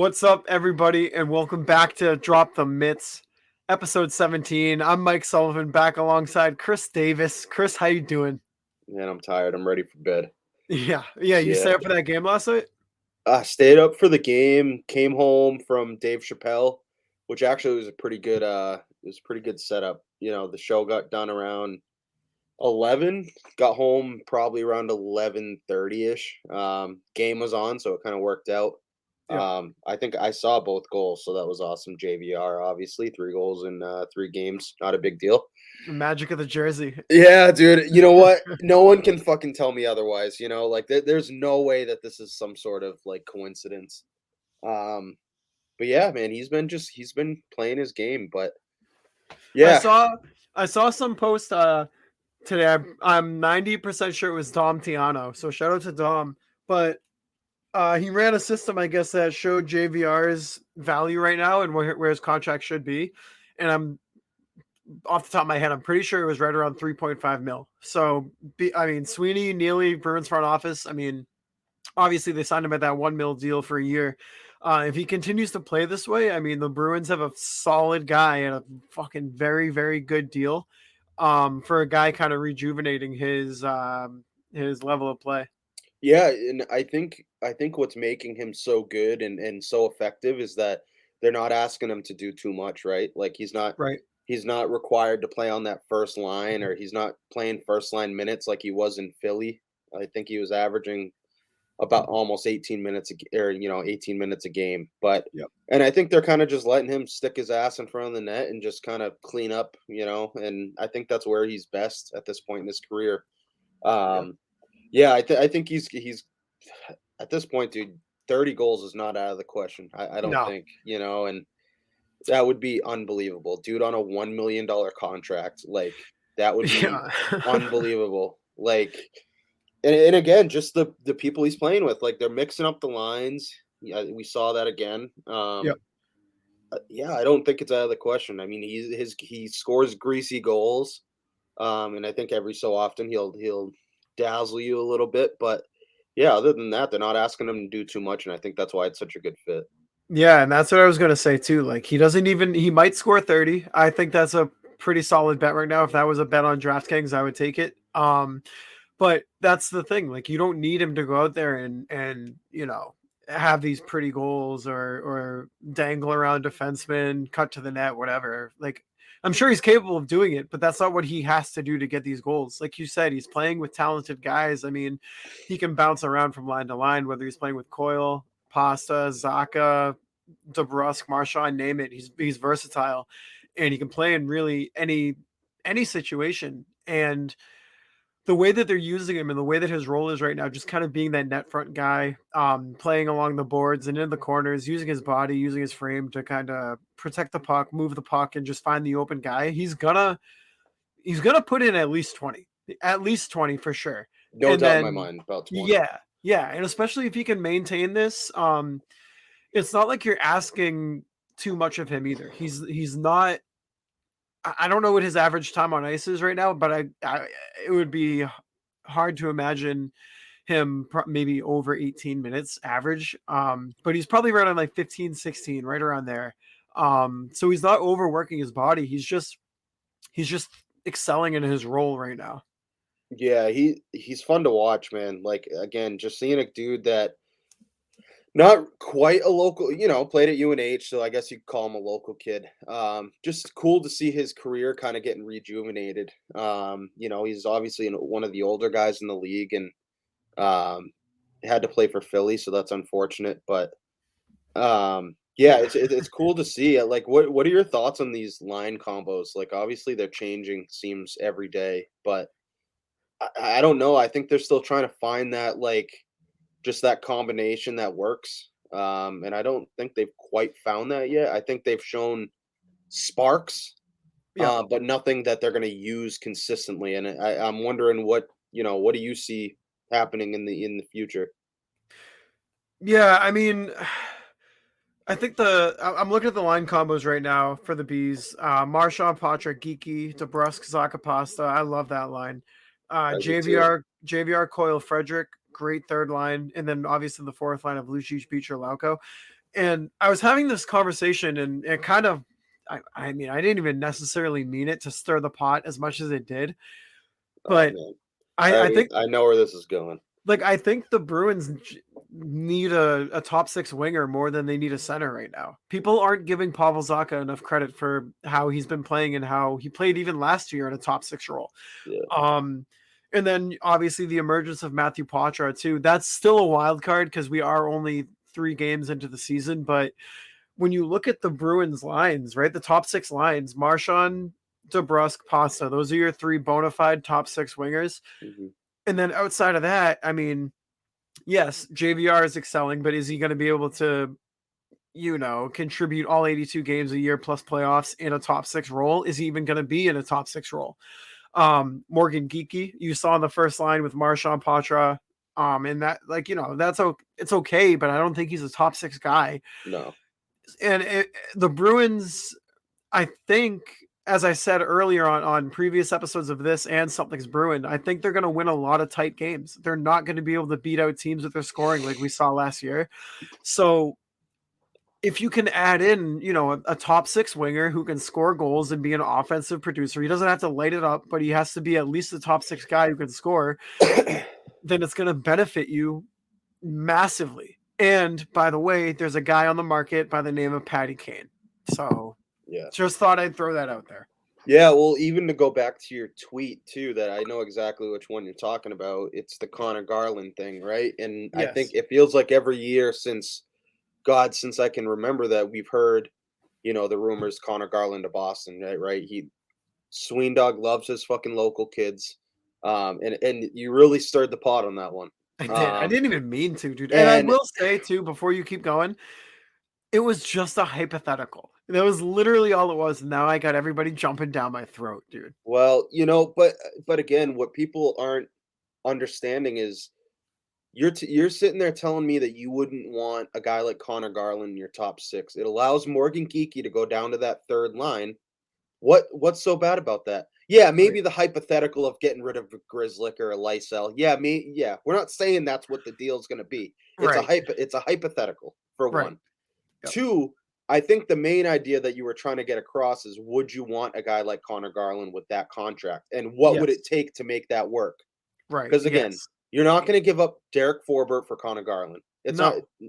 What's up, everybody, and welcome back to Drop the Mitts, episode 17. I'm Mike Sullivan, back alongside Chris Davis. Chris, how you doing? Man, I'm tired. I'm ready for bed. Yeah, you Yeah. stay up for that game last night? I stayed up for the game, came home from Dave Chappelle, which actually was a pretty good it was a pretty good setup. The show got done around 11, got home probably around 11:30ish. Game was on, so it kind of worked out. Yeah, I think I saw both goals, so that was awesome. JVR, obviously, 3 goals in 3 games, not a big deal. the magic of the jersey. Yeah, dude. You know what? No one can fucking tell me otherwise. Like there's no way that this is some sort of like coincidence. Um, but yeah, man, he's been playing his game. But I yeah, saw I saw some post today. I'm 90% sure it was Dom Tiano, so shout out to Dom. But he ran a system, I guess, that showed JVR's value right now and where his contract should be. And I'm off the top of my head, I'm pretty sure it was right around 3.5 mil. So, Sweeney, Neely, Bruins front office. Obviously they signed him at that 1 mil deal for a year. If he continues to play this way, the Bruins have a solid guy and a fucking very, very good deal for a guy kind of rejuvenating his level of play. yeah, and I think what's making him so good and so effective is that they're not asking him to do too much, right? Like Right. he's not required to play on that first line, or he's not playing first line minutes like he was in Philly. I think he was averaging about almost 18 minutes or 18 minutes a game. But Yep. and I think they're kind of just letting him stick his ass in front of the net and just kind of clean up, and I think that's where he's best at this point in his career. Yep. Um yeah, I think he's at this point, dude, 30 goals is not out of the question. I don't No. think, and that would be unbelievable. Dude on a $1 million contract, like that would be Yeah. unbelievable. Like and again, just the people he's playing with, like they're mixing up the lines. Yeah, we saw that again. Yep. Yeah, I don't think it's out of the question. I mean, he scores greasy goals, and I think every so often he'll dazzle you a little bit. But yeah, other than that, they're not asking him to do too much, and I think that's why it's such a good fit. Yeah, and that's what I was gonna say too. Like he might score 30. I think that's a pretty solid bet right now. If that was a bet on DraftKings, I would take it. But that's the thing. Like you don't need him to go out there and have these pretty goals or dangle around defensemen, cut to the net, whatever. Like I'm sure he's capable of doing it, but that's not what he has to do to get these goals. Like you said, he's playing with talented guys. He can bounce around from line to line, whether he's playing with Coyle, Pasta, Zaka, DeBrusque, Marchand, name it. He's versatile, and he can play in really any situation. And the way that they're using him and the way that his role is right now, just kind of being that net front guy, playing along the boards and in the corners, using his body, using his frame to kind of protect the puck, move the puck, and just find the open guy. He's gonna put in at least 20 for sure. No And doubt in my then mind about 20. yeah, and especially if he can maintain this, it's not like you're asking too much of him either. He's not. I don't know what his average time on ice is right now, but it would be hard to imagine him maybe over 18 minutes average. But he's probably right on like 15, 16, right around there. So he's not overworking his body. He's just excelling in his role right now. Yeah, he's fun to watch, man. Like again, just seeing a dude that not quite a local, played at UNH, so I guess you could call him a local kid. Just cool to see his career kind of getting rejuvenated. He's obviously one of the older guys in the league and had to play for Philly, so that's unfortunate. But yeah, it's cool to see. Like, what are your thoughts on these line combos? Like, obviously they're changing, seems every day, but I don't know. I think they're still trying to find that like just that combination that works. And I don't think they've quite found that yet. I think they've shown sparks, Yeah. but nothing that they're going to use consistently. And I'm wondering what do you see happening in the future? Yeah. I think I'm looking at the line combos right now for the Bees. Marchand, Patrick, Geeky, DeBrusque, Zaka Pasta. I love that line. I do too. JVR, Coyle, Frederick, great third line, and then obviously the fourth line of Lucic, Beecher, Lauko. And I was having this conversation, and it kind of, I mean, I didn't even necessarily mean it to stir the pot as much as it did, Oh but man, I think I know where this is going. I think the Bruins need a top six winger more than they need a center right now. People aren't giving Pavel Zacha enough credit for how he's been playing and how he played even last year in a top six role. Yeah, Um, and then obviously the emergence of Matthew Poitras too. That's still a wild card because we are only 3 games into the season. But when you look at the Bruins lines, right, the top six lines, Marchand, DeBrusque, Pasta, those are your 3 bona fide top six wingers. hmm And then outside of that, I mean, yes, JVR is excelling, but is he going to be able to, contribute all 82 games a year plus playoffs in a top six role? Is he even going to be in a top six role? Morgan Geeky, you saw in the first line with Marchand Patra. And that, it's okay, but I don't think he's a top six guy. no, And the Bruins, I think, as I said earlier on previous episodes of this and Something's Brewing, I think they're going to win a lot of tight games. They're not going to be able to beat out teams with their scoring like we saw last year. So if you can add in, a top six winger who can score goals and be an offensive producer, he doesn't have to light it up, but he has to be at least a top six guy who can score, then it's going to benefit you massively. And by the way, there's a guy on the market by the name of Patty Kane. So yeah. just thought I'd throw that out there. Yeah, well, even to go back to your tweet too, that I know exactly which one you're talking about. It's the Connor Garland thing, right? And I think Yes. it feels like every year since I can remember that we've heard, the rumors Connor Garland to Boston, right? Right? Dog loves his fucking local kids. And you really stirred the pot on that one. I did. I Um, didn't even mean to, dude. And I and will say too, before you keep going, it was just a hypothetical. That was literally all it was. Now I got everybody jumping down my throat, dude. well, but again, what people aren't understanding is you're sitting there telling me that you wouldn't want a guy like Connor Garland in your top six. It allows Morgan Geeky to go down to that third line. What's so bad about that? Yeah, Right. maybe the hypothetical of getting rid of a Grizzlick or a Lysell. Yeah, we're not saying that's what the deal's going to be. Right. It's a hypothetical for Right. one. Yep. Two, I think the main idea that you were trying to get across is would you want a guy like Connor Garland with that contract, and what would Yes. it take to make that work? Right. Because again, Yes. you're not going to give up Derek Forbert for Connor Garland. It's not. No.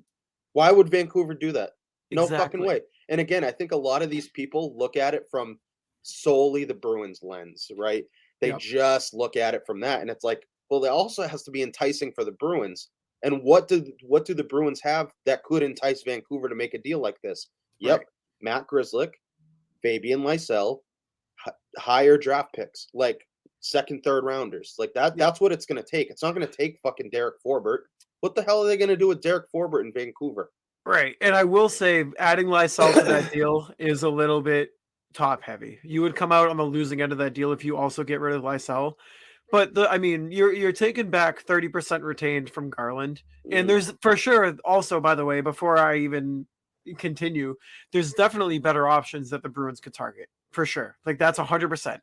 Why would Vancouver do that? No fucking Exactly. way. And again, I think a lot of these people look at it from solely the Bruins lens, right? They Yep. just look at it from that, and it's like, well, it also has to be enticing for the Bruins. And what do the Bruins have that could entice Vancouver to make a deal like this? Yep, Right. Matt Grizzlick, Fabian Lysell, higher draft picks, like second, third rounders. Like that. Yep. That's what it's going to take. It's not going to take fucking Derek Forbert. What the hell are they going to do with Derek Forbert in Vancouver? Right. And I will say adding Lysell to that deal is a little bit top heavy. You would come out on the losing end of that deal if you also get rid of Lysell. But I mean, you're taking back 30% retained from Garland. And Mhm. there's for sure also, by the way, before I even continue, there's definitely better options that the Bruins could target. For sure. Like that's 100%.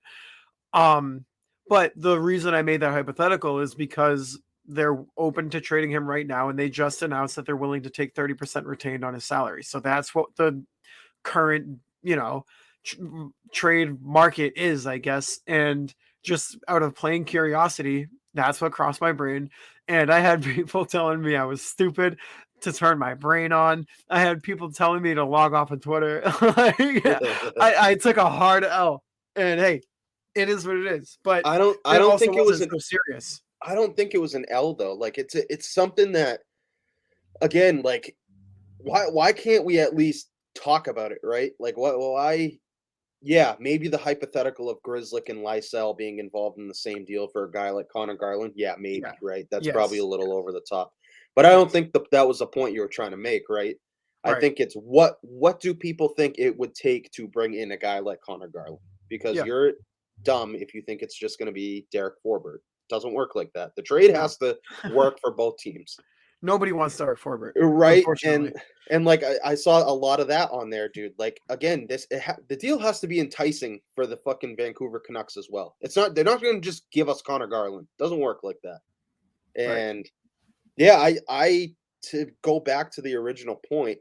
Um, but the reason I made that hypothetical is because they're open to trading him right now, and they just announced that they're willing to take 30% retained on his salary. So that's what the current, trade market is, I guess. And just out of plain curiosity, that's what crossed my brain. And I had people telling me I was stupid to turn my brain on. I had people telling me to log off of Twitter. Yeah, I took a hard L. And hey, it is what it is. But I it don't also think it was wasn't an so serious. I don't think it was an L though. Like it's something that again, like why can't we at least talk about it, right? Like why yeah, maybe the hypothetical of Grizzlick and Lysell being involved in the same deal for a guy like Connor Garland. Yeah, maybe, Yeah. right? That's probably a Yes. little over the top. But I don't Yes. think that was the point you were trying to make, right? I Right. think it's what do people think it would take to bring in a guy like Connor Garland? Because Yeah. you're dumb if you think it's just going to be Derek Forbert. Doesn't work like that. The trade No. has to work for both teams. Nobody wants to start Forbert, Right, unfortunately. and like I saw a lot of that on there, dude. Like again, the deal has to be enticing for the fucking Vancouver Canucks as well. It's not they're not going to just give us Connor Garland. Doesn't work like that. Right. And yeah, I to go back to the original point,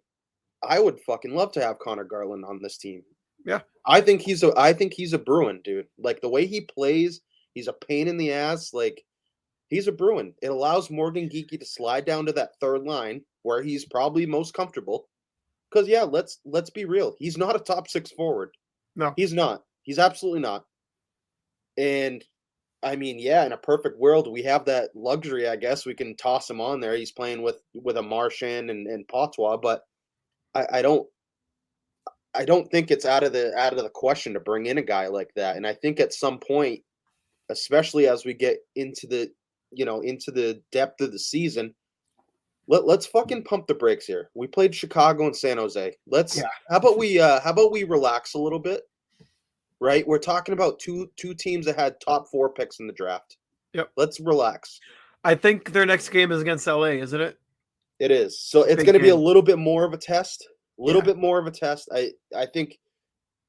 I would fucking love to have Connor Garland on this team. Yeah. I think he's a Bruin, dude. Like the way he plays, he's a pain in the ass. Like he's a Bruin. It allows Morgan Geekie to slide down to that third line where he's probably most comfortable. Because yeah, let's be real. He's not a top 6 forward. No. He's not. He's absolutely not. And I mean, yeah, in a perfect world, we have that luxury. I guess we can toss him on there. He's playing with a Marchand and Patois, but I don't think it's out of the question to bring in a guy like that. And I think at some point, especially as we get into the into the depth of the season, let's fucking pump the brakes here. We played Chicago and San Jose. How about we relax a little bit? Right? We're talking about two teams that had top 4 picks in the draft. Yep. Let's relax. I think their next game is against LA, isn't it? It is. So it's going to be a little bit more of a test. Bit more of a test. I think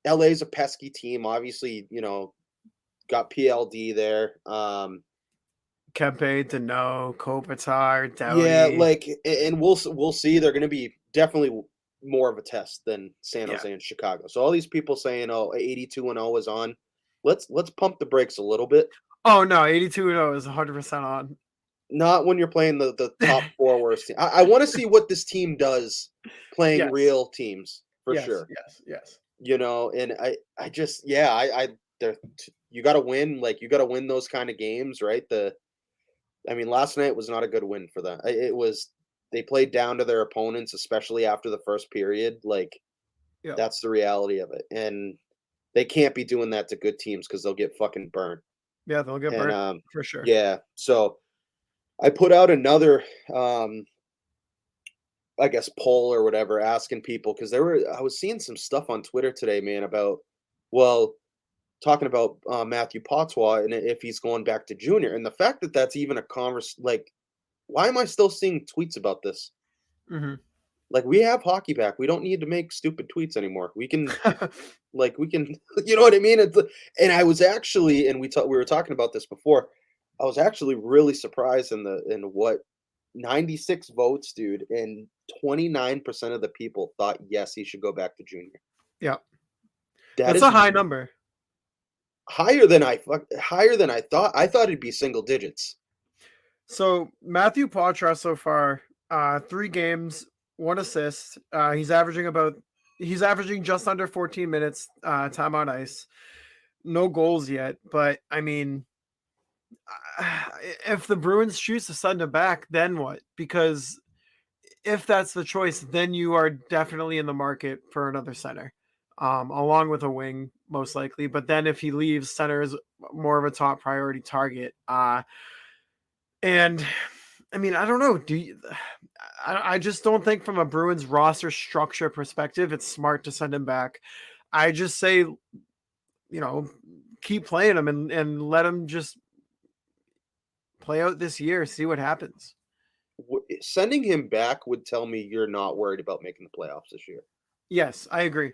LA's a pesky team. Obviously, got PLD there. Kempe, Deneau, Kopitar, Downey. Yeah, and we'll see. They're going to be definitely more of a test than San Jose and Chicago. So all these people saying, "Oh, 82-0 is on." Let's pump the brakes a little bit. Oh no, 82-0 is 100% on. Not when you're playing the top 4 worst team. I want to see what this team does playing real teams for sure. Yes. And I just you got to win. Like you got to win those kind of games, right? Last night was not a good win for them. They played down to their opponents, especially after the first period. Like that's the reality of it, and they can't be doing that to good teams because they'll get fucking burned. Yeah, they'll get burned for sure. Yeah, so. I put out another, I guess, poll or whatever, asking people because I was seeing some stuff on Twitter today, man, about talking about Matthew Patois and if he's going back to junior, and the fact that that's even a like, why am I still seeing tweets about this? Mm-hmm. Like we have hockey back, we don't need to make stupid tweets anymore. We can, you know what I mean? And I was actually, and we were talking about this before. I was actually really surprised in what 96 votes, dude, and 29% of the people thought yes, he should go back to junior. Yeah, that's a high number. Higher than I thought. I thought it'd be single digits. So Matthew Patois so far, 3 games, 1 assist. He's averaging just under 14 minutes time on ice. No goals yet, but I mean. If the Bruins choose to send him back, then what? Because if that's the choice, then you are definitely in the market for another center, along with a wing, most likely. But then if he leaves, center is more of a top priority target. And I mean, I don't know. I just don't think from a Bruins roster structure perspective, it's smart to send him back. I just say, keep playing him and let him just play out this year, see what happens. Sending him back would tell me you're not worried about making the playoffs this year. Yes, I agree.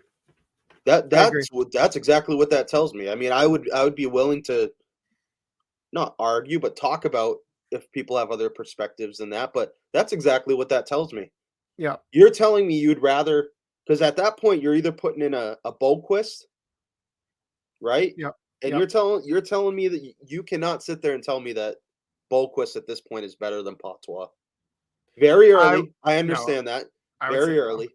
That's exactly what that tells me. I mean, I would be willing to not argue, but talk about if people have other perspectives than that. But that's exactly what that tells me. Yeah, you're telling me you'd rather, because at that point you're either putting in a Boquist, right? Yeah, and you're telling me that you cannot sit there and tell me that Boquist at this point is better than Patois. Very early. I understand that. Very early. No.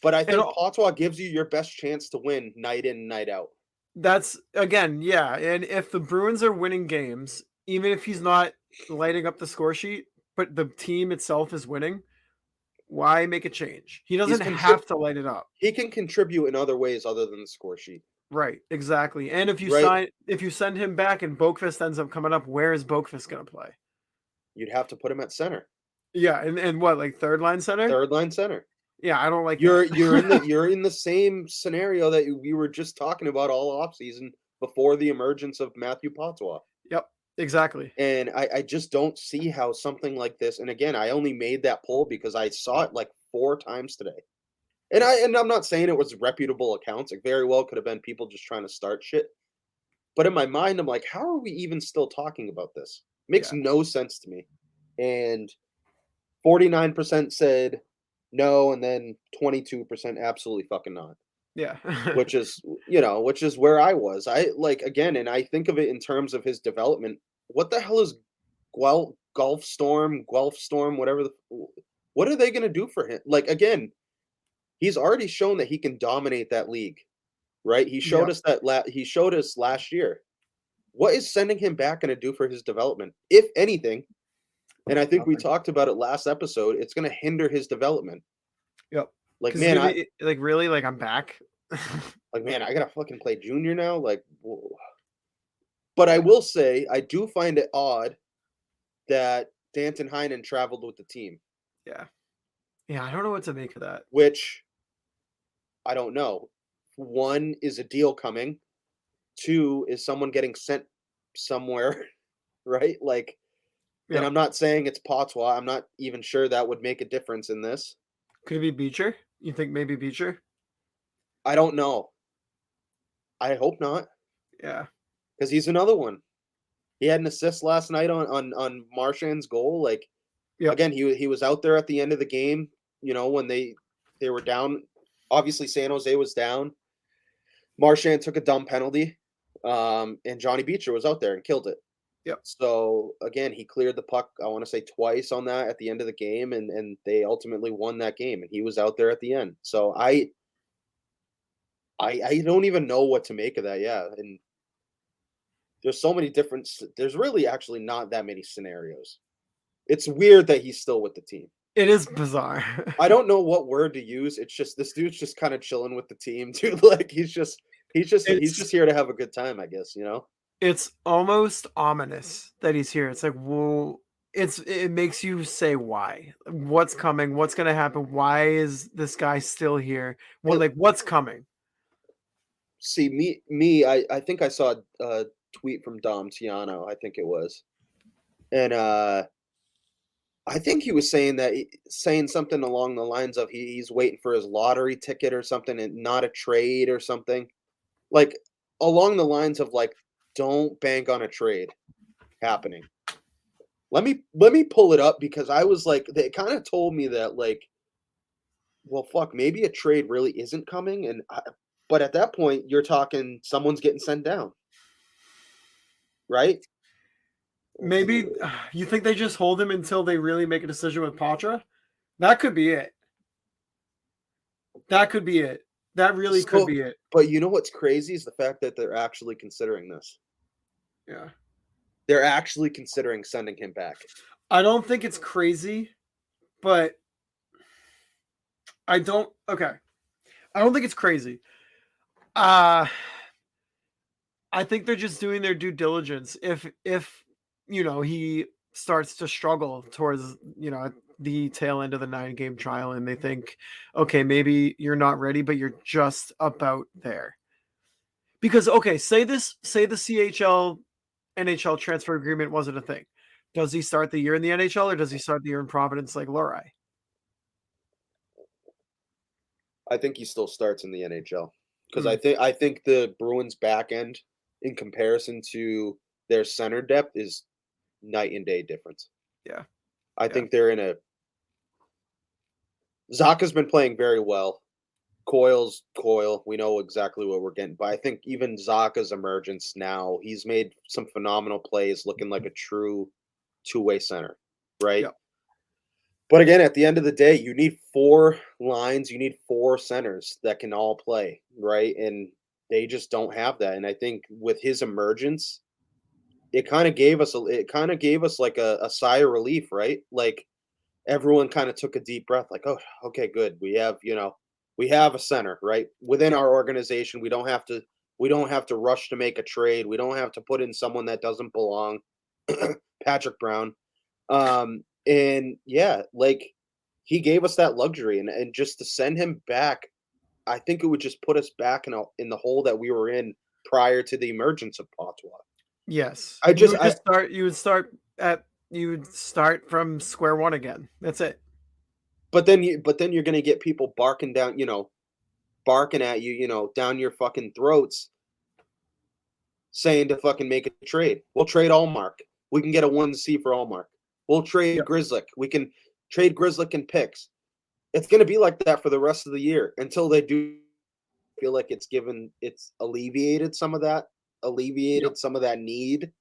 But I think Patois gives you your best chance to win night in, night out. That's, again, yeah. And if the Bruins are winning games, even if he's not lighting up the score sheet, but the team itself is winning, why make a change? He doesn't have to light it up. He can contribute in other ways other than the score sheet. Right, exactly. And if you if you send him back and Boquist ends up coming up, where is Boquist going to play? You'd have to put him at center. Yeah, and what, like third line center? Third line center. Yeah, I don't like you're in the same scenario that we were just talking about all offseason before the emergence of Matthew Patois. Yep, exactly. And I just don't see how something like this, and again, I only made that poll because I saw it like 4 times today. And I'm not saying it was reputable accounts. It very well could have been people just trying to start shit. But in my mind, I'm like, how are we even still talking about this? Makes no sense to me. And 49% said no, and then 22% absolutely fucking not. Yeah. Which is, which is where I was. I like again, and I think of it in terms of his development. What the hell is Guelph Storm, whatever what are they going to do for him? Like again, he's already shown that he can dominate that league, right? He showed Yep. us he showed us last year. What is sending him back going to do for his development, if anything? And I think we Nothing. talked about it last episode. It's going to hinder his development. Yep. Like, Because man, like really, like I'm back. man, I gotta fucking play junior now. Like, whoa. But I will say, I do find it odd that Danton Heinen traveled with the team, Yeah. Yeah, I don't know what to make of that. which I don't know. One, is a deal coming? Two, is someone getting sent somewhere, right? Like, and Yep. I'm not saying it's Patois. I'm not even sure that would make a difference in this. Could it be Beecher? You think maybe Beecher? I don't know. I hope not, Yeah. because he's another one. He had an assist last night on Marchand's goal. Like, Yep. again, he was out there at the end of the game, when they were down. Obviously, San Jose was down. Marchand took a dumb penalty, and Johnny Beecher was out there and killed it. Yep. So, again, he cleared the puck, I want to say twice on that at the end of the game, and they ultimately won that game, and he was out there at the end. So, I don't even know what to make of that, yeah, and there's so many different there's really actually not that many scenarios. It's weird that he's still with the team. It is bizarre. I don't know what word to use. It's just this dude's just kind of chilling with the team, dude. Like he's just here to have a good time, I guess, It's almost ominous that he's here. It's like, well, it makes you say why. What's coming? What's gonna happen? Why is this guy still here? Well, like what's coming? See, I think I saw a tweet from Dom Tiano, I think it was. And I think he was saying something along the lines of he's waiting for his lottery ticket or something, and not a trade or something. Like along the lines of like, don't bank on a trade happening. Let me pull it up, because I was like, they kind of told me that like, well, fuck, maybe a trade really isn't coming, but at that point you're talking someone's getting sent down, right? Maybe you think they just hold him until they really make a decision with Patra? That could be it. That could be it. That really could be it. But you know what's crazy is the fact that they're actually considering this. Yeah. They're actually considering sending him back. I don't think it's crazy, but I don't think it's crazy. I think they're just doing their due diligence. If he starts to struggle towards, the tail end of the 9-game trial, and they think, okay, maybe you're not ready, but you're just about there. Because, okay, say the CHL NHL transfer agreement wasn't a thing. Does he start the year in the NHL, or does he start the year in Providence like Lurai? I think he still starts in the NHL, because I think the Bruins back end in comparison to their center depth is night and day difference. Yeah. I think they're in a Zaka's been playing very well. Coyle. We know exactly what we're getting. But I think even Zaka's emergence now, he's made some phenomenal plays, looking like a true two-way center, right? Yep. But again, at the end of the day, you need 4 lines, you need 4 centers that can all play, right? And they just don't have that. And I think with his emergence, it kind of gave us like a sigh of relief, right? Like everyone kind of took a deep breath, like, oh, okay, good. We have a center, right? Within our organization, we don't have to rush to make a trade. We don't have to put in someone that doesn't belong. Patrick Brown. And yeah, like he gave us that luxury, and just to send him back, I think it would just put us back in the hole that we were in prior to the emergence of Patois. Yes. You would start from square one again. That's it. But then you're going to get people barking at you, down your fucking throats, saying to fucking make a trade. We'll trade Allmark. We can get a 1C for Allmark. We'll trade Grizzlick. We can trade Grizzlick and picks. it's going to be like that for the rest of the year until they do feel like it's alleviated some of that Yep. need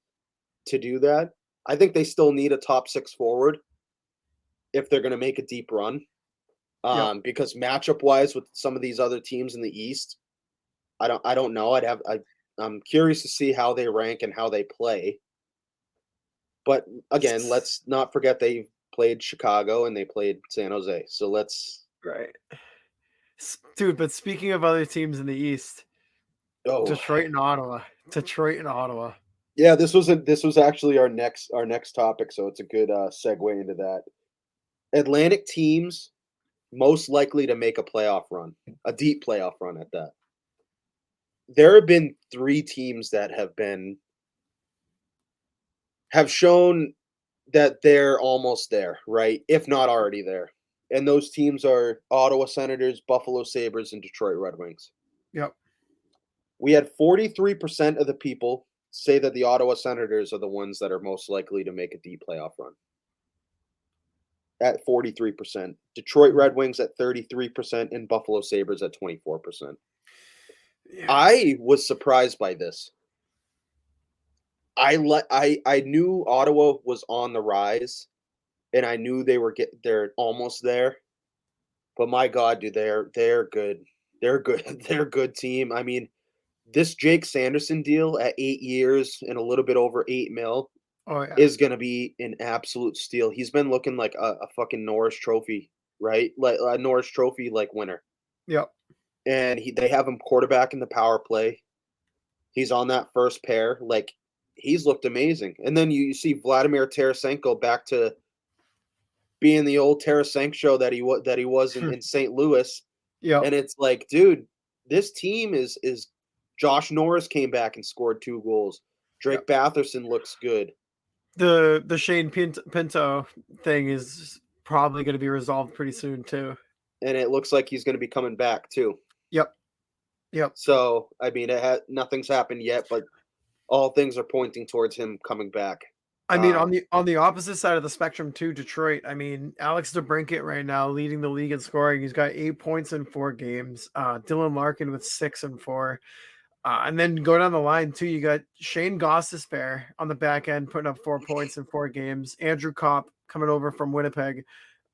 to do that. I think they still need a top 6 forward if they're going to make a deep run. Yep. Because matchup wise with some of these other teams in the East, I don't know. I'm curious to see how they rank and how they play. But again, let's not forget they played Chicago and they played San Jose. So let's Right. Dude, but speaking of other teams in the East, oh Detroit and Ottawa. Detroit and Ottawa. yeah, this was actually our next topic, so it's a good segue into that. Atlantic teams most likely to make a playoff run, a deep playoff run at that. There have been 3 teams that have shown that they're almost there, right? If not already there. And those teams are Ottawa Senators, Buffalo Sabres, and Detroit Red Wings. Yep. We had 43% of the people say that the Ottawa Senators are the ones that are most likely to make a deep playoff run. At 43%. Detroit Red Wings at 33% and Buffalo Sabres at 24%. Yeah. I was surprised by this. I knew Ottawa was on the rise, and I knew they're almost there. But my God, dude, they're good. They're good. They're a good team. I mean, this Jake Sanderson deal at 8 years and a little bit over 8 mil Oh yeah. is gonna be an absolute steal. He's been looking like a fucking Norris Trophy, right? Like a Norris Trophy like winner. Yep. And they have him quarterback in the power play. He's on that first pair. Like he's looked amazing. And then you see Vladimir Tarasenko back to being the old Tarasenko that he was in St. Louis. Yep. And it's like, dude, this team is Josh Norris came back and scored 2 goals. Drake Batherson looks good. The Shane Pinto thing is probably going to be resolved pretty soon too. And it looks like he's going to be coming back too. Yep. Yep. So, I mean, nothing's happened yet, but all things are pointing towards him coming back. I mean, on the opposite side of the spectrum too, Detroit. I mean, Alex DeBrincat right now leading the league in scoring. He's got 8 points in 4 games. Dylan Larkin with 6 and 4. And then go down the line too. You got Shane Gostisbehere on the back end putting up 4 points in 4 games. Andrew Kopp coming over from Winnipeg,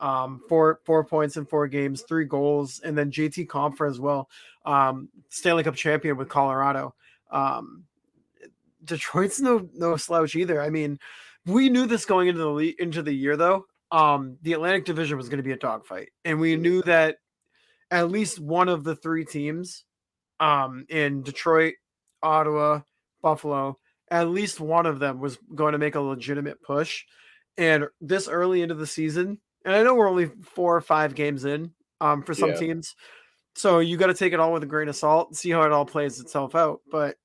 4 points in 4 games, 3 goals, and then JT Compher as well, Stanley Cup champion with Colorado. Detroit's no slouch either. I mean, we knew this going into the year though. The Atlantic Division was going to be a dogfight, and we knew that at least one of the 3 teams, in Detroit, Ottawa, Buffalo, at least one of them was going to make a legitimate push. And this early into the season, and I know we're only 4 or 5 games in, for some teams, so you got to take it all with a grain of salt and see how it all plays itself out. But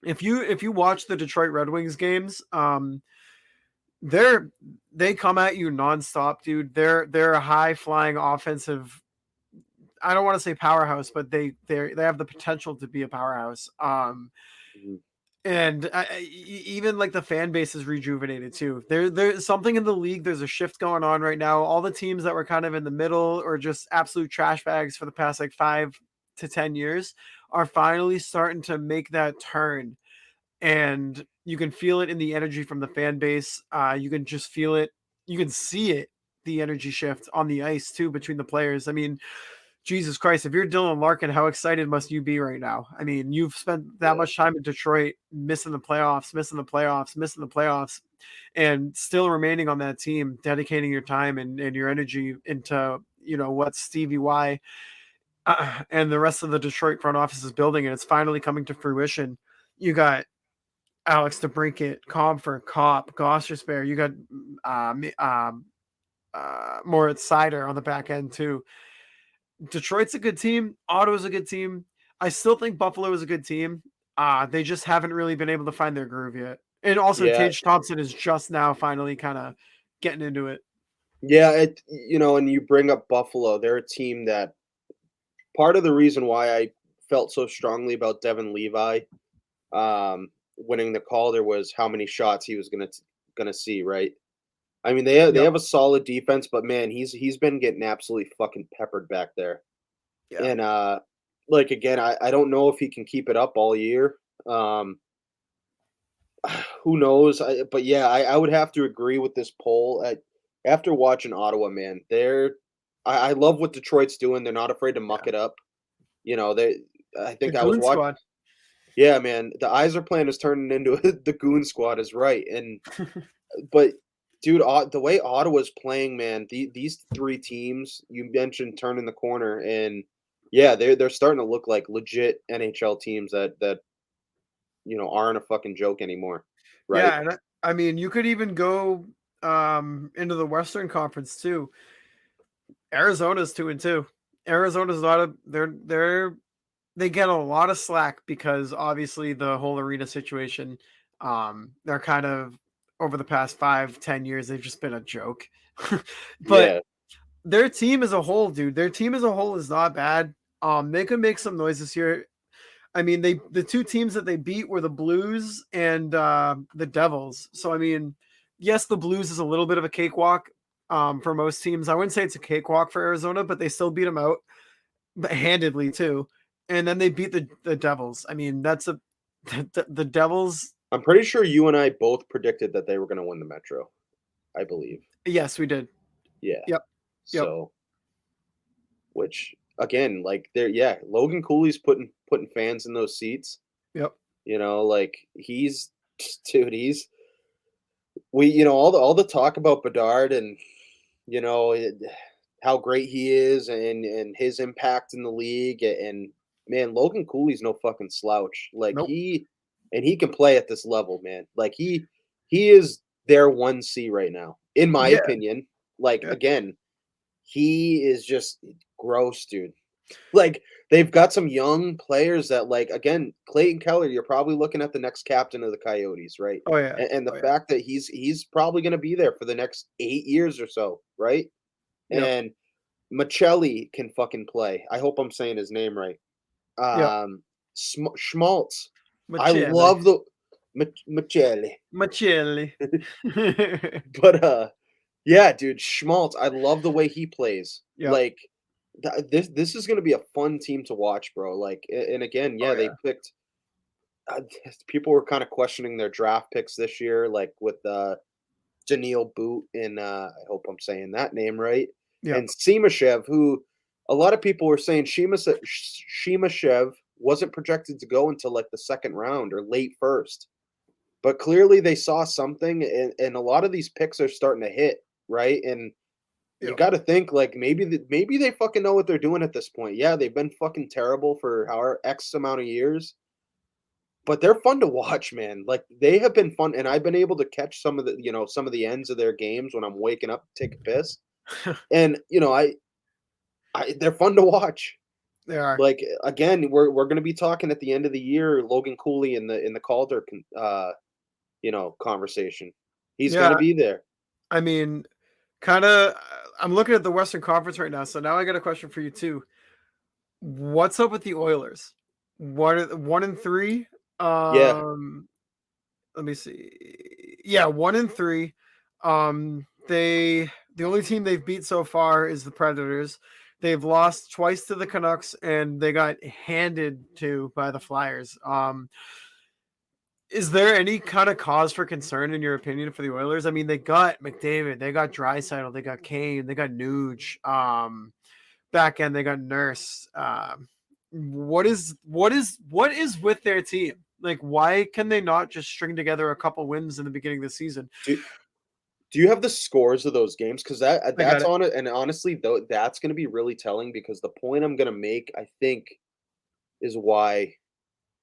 if you watch the Detroit Red Wings games, they come at you nonstop, dude. They're a high flying offensive. I don't want to say powerhouse, but they have the potential to be a powerhouse. And even like the fan base is rejuvenated too. There's something in the league. There's a shift going on right now. All the teams that were kind of in the middle or just absolute trash bags for the past like 5 to 10 years are finally starting to make that turn. And you can feel it in the energy from the fan base. You can just feel it. You can see it, the energy shift on the ice too between the players. I mean, Jesus Christ, if you're Dylan Larkin, how excited must you be right now? I mean, you've spent that much time in Detroit, missing the playoffs, and still remaining on that team, dedicating your time and your energy into, what Stevie Y and the rest of the Detroit front office is building, and it's finally coming to fruition. You got Alex DeBrincat, Compher, Kopp, Gostisbehere. You got Moritz Seider on the back end too. Detroit's a good team. Ottawa's a good team. I still think Buffalo is a good team. They just haven't really been able to find their groove yet. And also, Tage Thompson is just now finally kind of getting into it. Yeah, and you bring up Buffalo. They're a team that part of the reason why I felt so strongly about Devin Levi winning the Calder was how many shots he was gonna see, right? I mean, they Yep. have a solid defense, but man, he's been getting absolutely fucking peppered back there. Yeah. And like again, I don't know if he can keep it up all year. Um, who knows? But yeah, I would have to agree with this poll. After watching Ottawa, man, I love what Detroit's doing. They're not afraid to muck Yeah. it up. You know, they I The think I was Goon watching. Squad. Yeah, man, the Iser plan is turning into the Goon Squad is right. And but dude, the way Ottawa's playing, man, these three teams you mentioned turning the corner, and yeah, they're starting to look like legit NHL teams that aren't a fucking joke anymore, right? Yeah, and I mean, you could even go into the Western Conference too. Arizona's 2-2. Arizona's not a they get a lot of slack because obviously the whole arena situation. They're kind of over the past 5-10 years, they've just been a joke. But Yeah, their team as a whole, dude, their team as a whole is not bad. They could make some noise this year. I mean, the two teams that they beat were the Blues and the Devils. So I mean, yes, the Blues is a little bit of a cakewalk for most teams. I wouldn't say it's a cakewalk for Arizona, but they still beat them out handedly too. And then they beat the Devils. I mean, that's a the Devils. I'm pretty sure you and I both predicted that they were going to win the Metro. I believe. Yes, we did. Yeah. Yep. Yep. So, which again, like yeah, Logan Cooley's putting fans in those seats. Yep. Like he's dude, all the talk about Bedard and you know it, how great he is and his impact in the league and man, Logan Cooley's no fucking slouch. Like Nope. he can play at this level, man. Like he is their 1C right now, in my Yeah. opinion. Like Yeah. again, he is just gross, dude. Like they've got some young players that like again, Clayton Keller, you're probably looking at the next captain of the Coyotes, right? Oh yeah. And the Oh yeah. fact that he's probably going to be there for the next 8 years or so, right? Yep. And Michelli can fucking play. I hope I'm saying his name right. Yep. Schmaltz. I Michelli. love the Michelli. Michelli. But yeah, dude, Schmaltz. I love the way he plays. Yep. Like this is going to be a fun team to watch, bro. Like and again, Oh yeah, they yeah. picked people were kind of questioning their draft picks this year like with Daniil Boot and I hope I'm saying that name right. Yep. And Simashev, who a lot of people were saying Shimashev wasn't projected to go until like the second round or late first. But clearly they saw something and a lot of these picks are starting to hit, right? And you Yep. got to think like maybe they fucking know what they're doing at this point. Yeah, they've been fucking terrible for however X amount of years, but they're fun to watch, man. Like they have been fun, and I've been able to catch some of the ends of their games when I'm waking up to take a piss, and they're fun to watch. They are. Like again, we're gonna be talking at the end of the year, Logan Cooley in the Calder, conversation. He's gonna Yeah. be there. I mean, kind of. I'm looking at the Western Conference right now, so now I got a question for you too. What's up with the Oilers? What are 1-3? Yeah, Um, Let me see. Yeah, 1-3. The only team they've beat so far is the Predators. They've lost twice to the Canucks, and they got handed to by the Flyers. Is there any kind of cause for concern in your opinion for the Oilers? I mean, they got McDavid, they got Draisaitl, they got Kane, they got Nuge. Back end they got Nurse. What is with their team? Like, why can they not just string together a couple wins in the beginning of the season? do do you have the scores of those games? Because I got that's it. on it, and honestly, though, that's gonna be really telling because the point I'm gonna make, I think, is why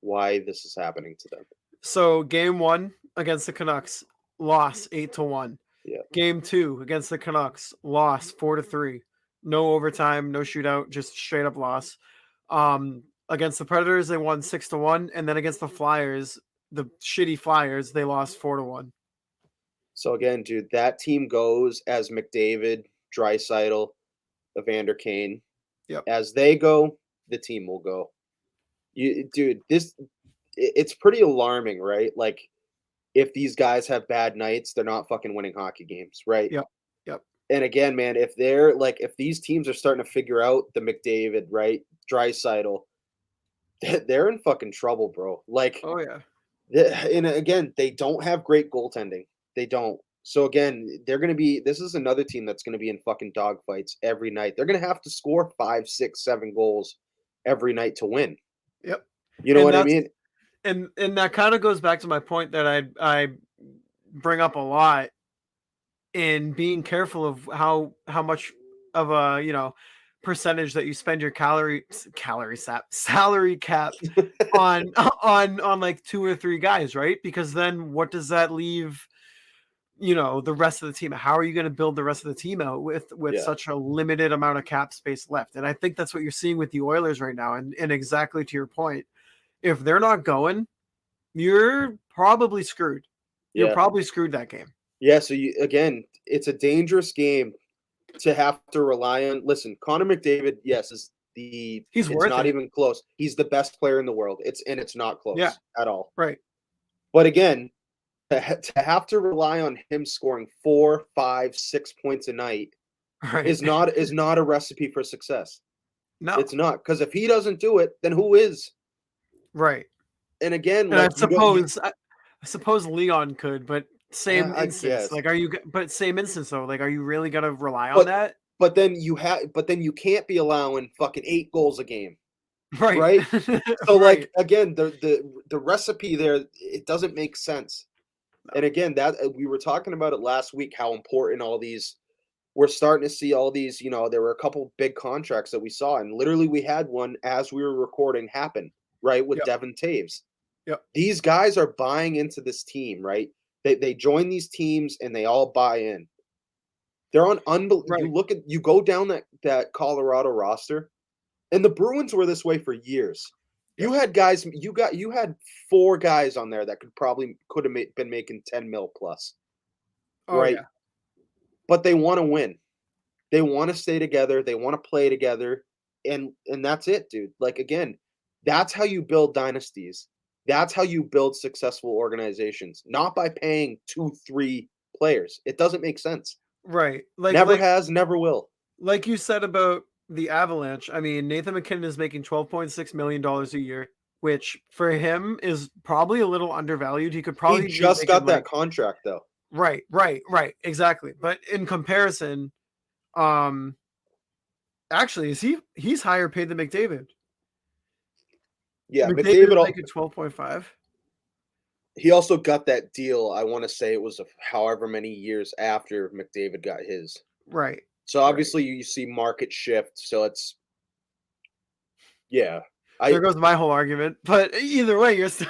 this is happening to them. So game one against the Canucks, loss 8-1. Yeah. Game two against the Canucks, loss 4-3. No overtime, no shootout, just straight up loss. Against the Predators, they won 6-1, and then against the Flyers, the shitty Flyers, they lost 4-1. So again, dude, that team goes as McDavid, Draisaitl, Evander Kane. Yep. As they go, the team will go. Dude, it's pretty alarming, right? Like if these guys have bad nights, they're not fucking winning hockey games, right? Yep. Yep. And again, man, if these teams are starting to figure out the McDavid, right, Draisaitl, they're in fucking trouble, bro. Like, Oh yeah. and again, they don't have great goaltending. They don't. So again, this is another team that's gonna be in fucking dogfights every night. They're gonna have to score 5, 6, 7 goals every night to win. Yep. You know And what I that's mean? and that kind of goes back to my point that I bring up a lot in being careful of how much of a percentage that you spend your salary cap on on like 2 or 3 guys, right? Because then what does that leave the rest of the team? How are you going to build the rest of the team out with Yeah. such a limited amount of cap space left? And I think that's what you're seeing with the Oilers right now. And exactly to your point, if they're not going, you're probably screwed. You're Yeah. probably screwed that game. Yeah, so it's a dangerous game to have to rely on. Listen, Connor McDavid, yes, He's it's worth not it. even close. He's the best player in the world. It's not close Yeah. at all. Right. But again, to have to rely on him scoring 4, 5, 6 points a night Right. is not a recipe for success. No. It's not, because if he doesn't do it, then who is? Right. And again, And like I suppose Leon could, but same I instance. guess. Like, same instance though. Like, are you really gonna rely on that? But then you can't be allowing fucking 8 goals a game. Right. Right? So Right. like again, the recipe there, it doesn't make sense. And again, that we were talking about it last week, how important we're starting to see all these, there were a couple big contracts that we saw, and literally we had one as we were recording happen, right? With Yep. Devin Taves. Yep. These guys are buying into this team, right? They join these teams and they all buy in. They're on Right. you go down that Colorado roster, and the Bruins were this way for years. You had guys, you had 4 guys on there that could have been making 10 mil plus, Oh right? yeah. But they want to win. They want to stay together. They want to play together, and that's it, dude. Like again, that's how you build dynasties. That's how you build successful organizations, not by paying 2, 3 players. It doesn't make sense. Right. Never has, never will. Like you said about the Avalanche, I mean, Nathan McKinnon is making $12.6 million a year, which for him is probably a little undervalued. He could probably He just got that like, contract though. Right, exactly. But in comparison, actually, he's higher paid than McDavid. Yeah, McDavid is making 12.5. He also got that deal. I want to say it was however many years after McDavid got his. Right. So obviously you see market shift. So it's There goes my whole argument. But either way, you're still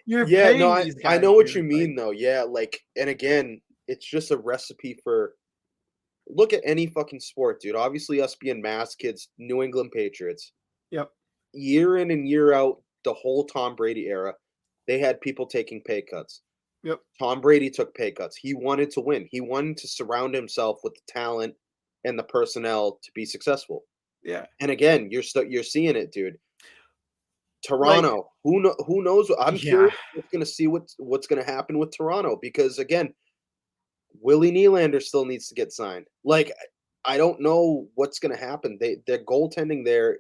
you're paying no, these guys, I know what you mean though. Yeah, like, and again, it's just a recipe for look at any fucking sport, dude. Obviously, us being mass kids, New England Patriots. Yep. Year in and year out, the whole Tom Brady era, they had people taking pay cuts. Yep. Tom Brady took pay cuts. He wanted to win. He wanted to surround himself with the talent and the personnel to be successful. Yeah. And again, you're seeing it, dude. Toronto, who knows? I'm curious to see what's going to happen with Toronto, because again, Willie Nylander still needs to get signed. Like, I don't know what's going to happen. Their goaltending there.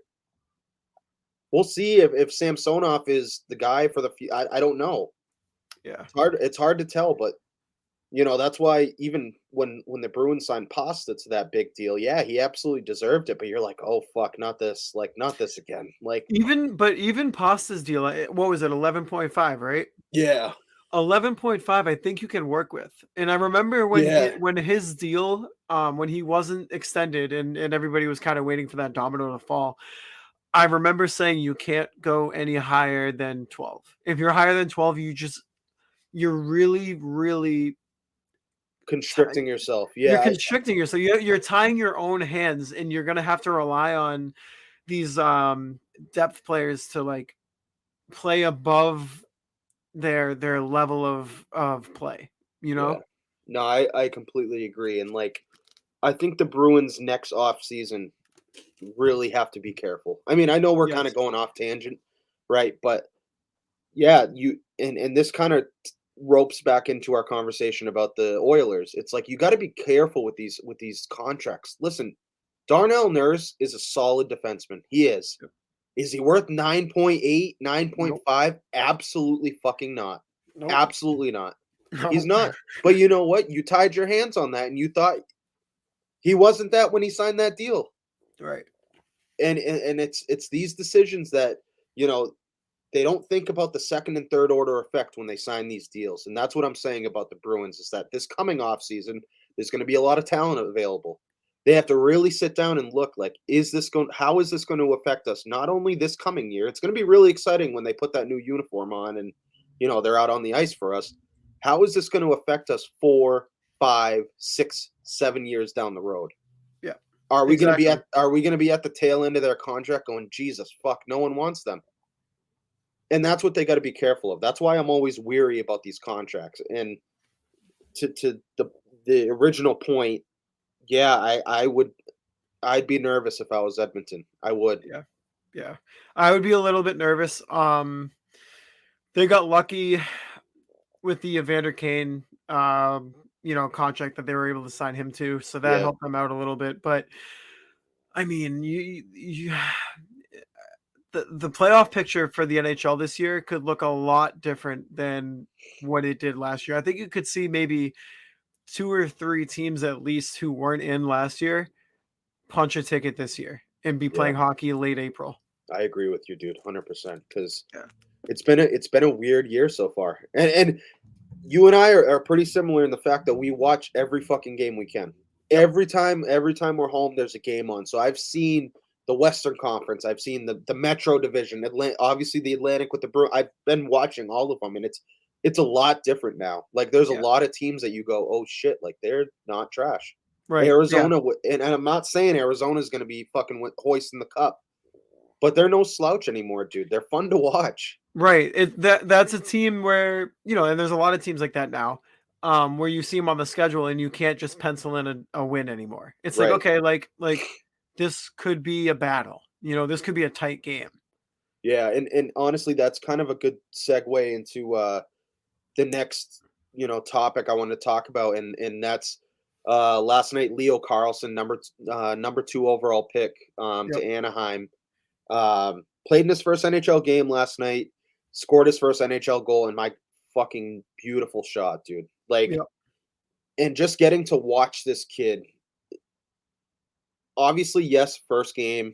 We'll see if Samsonov is the guy for the. I don't know. Yeah, It's hard to tell, but that's why even when the Bruins signed Pasta to that big deal, yeah, he absolutely deserved it. But you're like, oh fuck, not this, not this again. Like even Pasta's deal, what was it, 11.5, right? Yeah, 11.5. I think you can work with. And I remember when his deal, when he wasn't extended, and everybody was kind of waiting for that domino to fall. I remember saying you can't go any higher than 12. If you're higher than 12, you're really, really constricting yourself. Yeah, you're constricting yourself. You're tying your own hands, and you're gonna have to rely on these depth players to like play above their level of play. Yeah. No, I completely agree, and like I think the Bruins next off season really have to be careful. I mean, I know we're kind of going off tangent, right? But yeah, and this kind of ropes back into our conversation about the Oilers. It's like you got to be careful with these contracts. Listen, Darnell Nurse is a solid defenseman. He is. Yep. Is he worth 9.8, 9.5? Nope. Absolutely fucking not. Nope. Absolutely not. He's No. not. But you know what? You tied your hands on that and you thought he wasn't that when he signed that deal. Right. And it's these decisions that, you know, they don't think about the second and third order effect when they sign these deals. And that's what I'm saying about the Bruins is that this coming off season, there's going to be a lot of talent available. They have to really sit down and look like, how is this going to affect us? Not only this coming year, it's going to be really exciting when they put that new uniform on and, you know, they're out on the ice for us. How is this going to affect us 4, 5, 6, 7 years down the road? Yeah. Are we exactly. going to be at the tail end of their contract going, Jesus, fuck, no one wants them? And that's what they got to be careful of. That's why I'm always weary about these contracts. And to the original point, yeah, I'd be nervous if I was Edmonton. I would. Yeah. I would be a little bit nervous. They got lucky with the Evander Kane, contract that they were able to sign him to, so that helped them out a little bit. But I mean, the playoff picture for the NHL this year could look a lot different than what it did last year. I think you could see maybe 2 or 3 teams at least who weren't in last year punch a ticket this year and be playing hockey late April. I agree with you, dude, 100%. Because it's been a weird year so far, and you and I are pretty similar in the fact that we watch every fucking game we can. Every time we're home, there's a game on. So I've seen the Western Conference. I've seen the Metro Division, obviously the Atlantic with the Bruins. I've been watching all of them, and it's a lot different now. Like there's a lot of teams that you go, oh shit, like they're not trash. Right. Arizona, and I'm not saying Arizona's going to be fucking hoisting the cup, but they're no slouch anymore, dude. They're fun to watch. Right. That's a team where, and there's a lot of teams like that now, where you see them on the schedule and you can't just pencil in a win anymore. It's like, okay, like this could be a battle. This could be a tight game. Yeah, and honestly, that's kind of a good segue into the next, topic I want to talk about, and that's last night Leo Carlsson, number 2 overall pick to Anaheim, played in his first NHL game last night, scored his first NHL goal, and my fucking beautiful shot, dude. Like, and just getting to watch this kid. Obviously, yes, first game,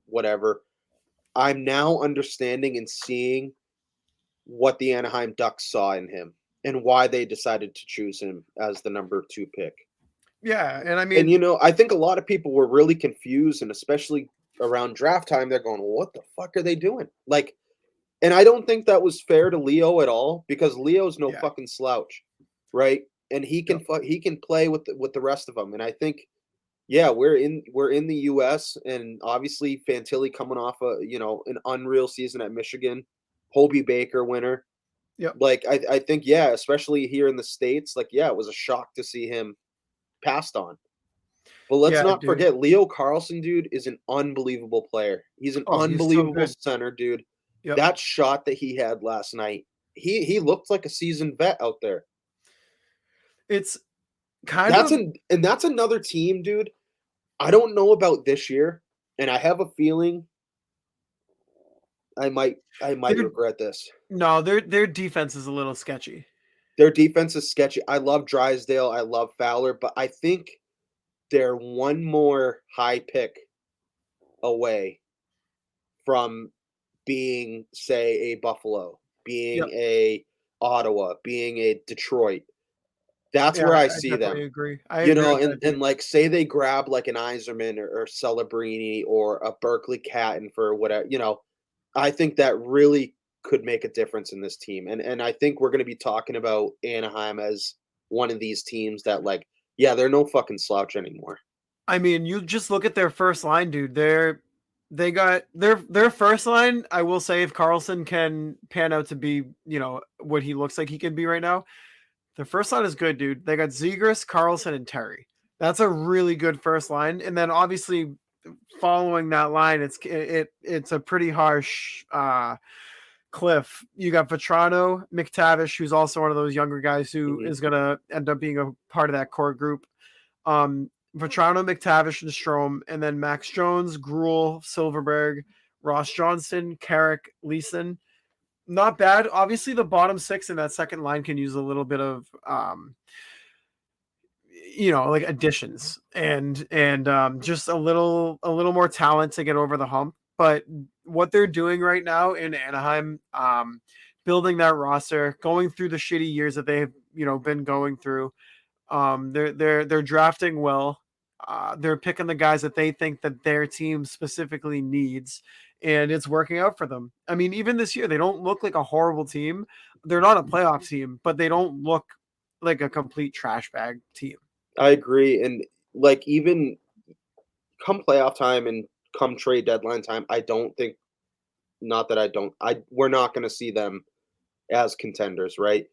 whatever. I'm now understanding and seeing what the Anaheim Ducks saw in him and why they decided to choose him as the number 2 pick. Yeah, and I mean, and I think a lot of people were really confused, and especially around draft time, they're going, well, "What the fuck are they doing?" Like, and I don't think that was fair to Leo at all because Leo's no fucking slouch, right? And he can he can play with the rest of them, and I think. Yeah, we're in the U.S. and obviously Fantilli coming off an unreal season at Michigan, Hobie Baker winner. Yep. Like I think especially here in the States, like it was a shock to see him passed on. But let's not forget Leo Carlsson, dude, is an unbelievable player. He's an unbelievable center, dude. Yep. That shot that he had last night, he looked like a seasoned vet out there. It's and that's another team, dude. I don't know about this year, and I have a feeling I might regret this. No, their defense is a little sketchy. Their defense is sketchy. I love Drysdale, I love Fowler, but I think they're one more high pick away from being, say, a Buffalo, being a Ottawa, being a Detroit. That's where I see them. Agree. And like say they grab like an Yzerman or Celebrini or a Berkeley Catton for whatever, I think that really could make a difference in this team. And I think we're going to be talking about Anaheim as one of these teams that they're no fucking slouch anymore. I mean, you just look at their first line, dude. They got their first line. I will say if Carlsson can pan out to be, what he looks like he can be right now, their first line is good, dude. They got Zegras, Carlsson, and Terry. That's a really good first line. And then obviously following that line, it's a pretty harsh Cliff, you got Vetrano, McTavish, who's also one of those younger guys who is going to end up being a part of that core group. Vetrano, McTavish, and Strome, and then Max Jones, Gruel, Silverberg, Ross Johnston, Carrick, Leeson. Not bad. Obviously, the bottom six in that second line can use a little bit of, like additions and just a little more talent to get over the hump. But what they're doing right now in Anaheim, building that roster, going through the shitty years that they've been going through, they're drafting well. They're picking the guys that they think that their team specifically needs, and it's working out for them. I mean, even this year, they don't look like a horrible team. They're not a playoff team, but they don't look like a complete trash bag team. I agree. And like, even come playoff time and come trade deadline time, I don't think, not that I don't, we're not going to see them as contenders, right?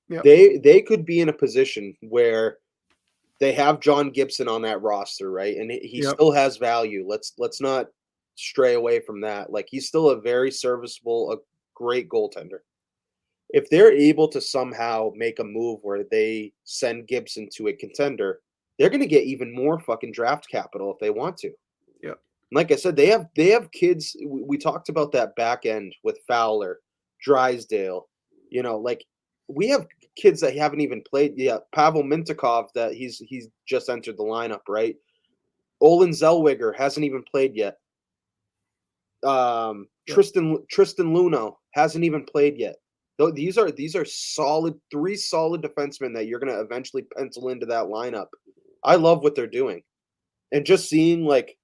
Yep. They could be in a position where they have John Gibson on that roster, right? And he still has value. Let's not stray away from that. Like, he's still a very serviceable, a great goaltender. If they're able to somehow make a move where they send Gibson to a contender, they're going to get even more fucking draft capital if they want to. Yeah. Like I said, they have kids. We talked about that back end with Fowler, Drysdale. Like, we have kids that haven't even played yet. Pavel Mintyukov, that he's just entered the lineup, right? Olin Zellweger hasn't even played yet. Tristan Luno hasn't even played yet. These are solid, 3 solid defensemen that you're going to eventually pencil into that lineup. I love what they're doing. And just seeing like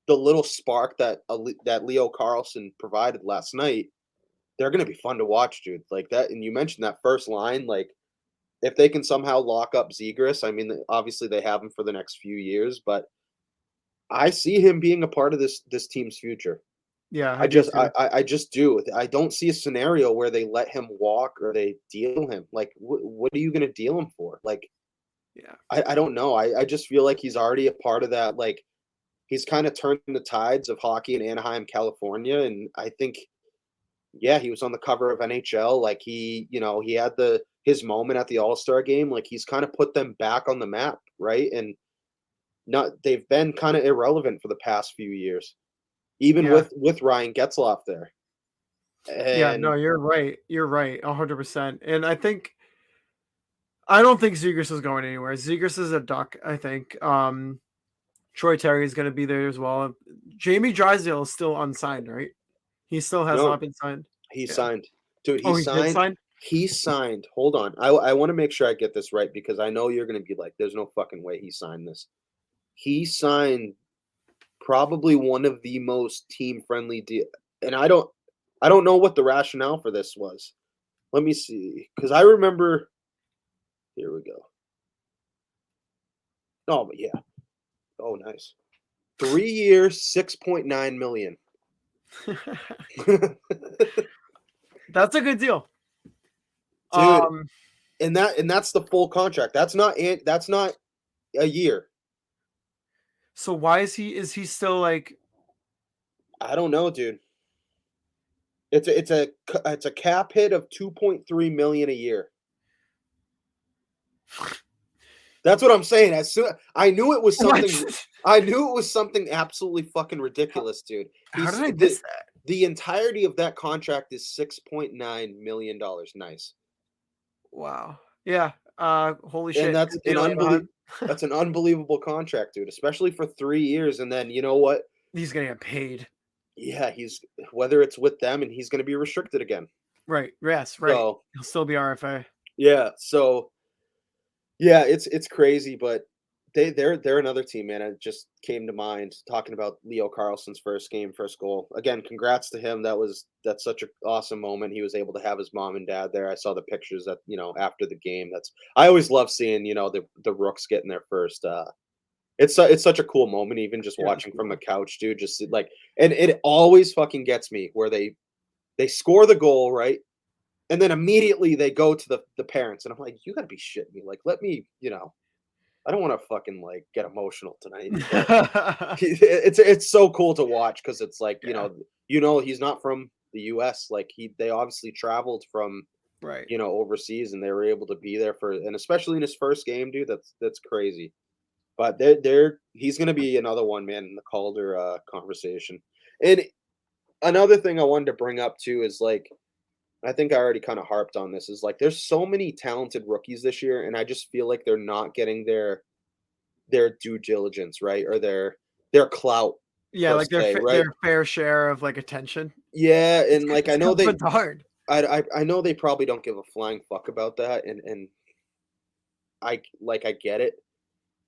the little spark that Leo Carlsson provided last night, they're going to be fun to watch, dude. Like that. And you mentioned that first line, like if they can somehow lock up Zegras, I mean, obviously they have him for the next few years, but I see him being a part of this team's future. Yeah, I just do. I don't see a scenario where they let him walk or they deal him. Like, what are you going to deal him for? Like, yeah, I don't know. I just feel like he's already a part of that. Like, he's kind of turned the tides of hockey in Anaheim, California. And I think, yeah, he was on the cover of NHL. Like, he had his moment at the All-Star game. Like, he's kind of put them back on the map, right? And they've been kind of irrelevant for the past few years. Even with Ryan Getzlaf there. And no, you're right. You're right, 100%. And I don't think Zegras is going anywhere. Zegras is a Duck, I think. Troy Terry is going to be there as well. Jamie Drysdale is still unsigned, right? He still has not been signed. He signed. Dude, he did sign? He signed. Hold on. I want to make sure I get this right because I know you're going to be like, there's no fucking way he signed this. He signed probably one of the most team-friendly deal. And I don't know what the rationale for this was. Let me see. Because I remember. Here we go. Oh, but yeah. Oh, nice. 3 years, $6.9 million. That's a good deal. Dude, and that's the full contract. That's not a year. So why is he still like? I don't know, dude. It's a cap hit of $2.3 million a year. That's what I'm saying. I knew it was something. I knew it was something absolutely fucking ridiculous, dude. How did I miss that? The entirety of that contract is $6.9 million. Nice. Wow. Yeah. Holy shit. And that's that's an unbelievable contract, dude. Especially for 3 years, and then you know what? He's gonna get paid. Yeah, whether it's with them, and he's going to be restricted again. Right. Yes. Right. So, he'll still be RFA. Yeah. So. Yeah, it's crazy, but they're another team, man. It just came to mind talking about Leo Carlsson's first goal. Again, congrats to him. That's such an awesome moment. He was able to have his mom and dad there. I saw the pictures that after the game. I always love seeing the Rooks getting their first. It's such a cool moment, even just watching from the couch, dude. Just like, and it always fucking gets me where they score the goal, right? And then immediately they go to the parents, and I'm like, you gotta be shitting me. Like, let me, I don't want to fucking like get emotional tonight. It's so cool to watch because it's like, he's not from the US. Like they obviously traveled from, Right. overseas, and they were able to be there and especially in his first game, dude, that's crazy. But he's gonna be another one, man, in the Calder conversation. And another thing I wanted to bring up too is like, I think I already kind of harped on this, is like there's so many talented rookies this year, and I just feel like they're not getting their due diligence, right? Or their clout Yeah, per like se, right? their fair share of like attention. Yeah, It's and like I know because they Bedard. I know they probably don't give a flying fuck about that, and I get it.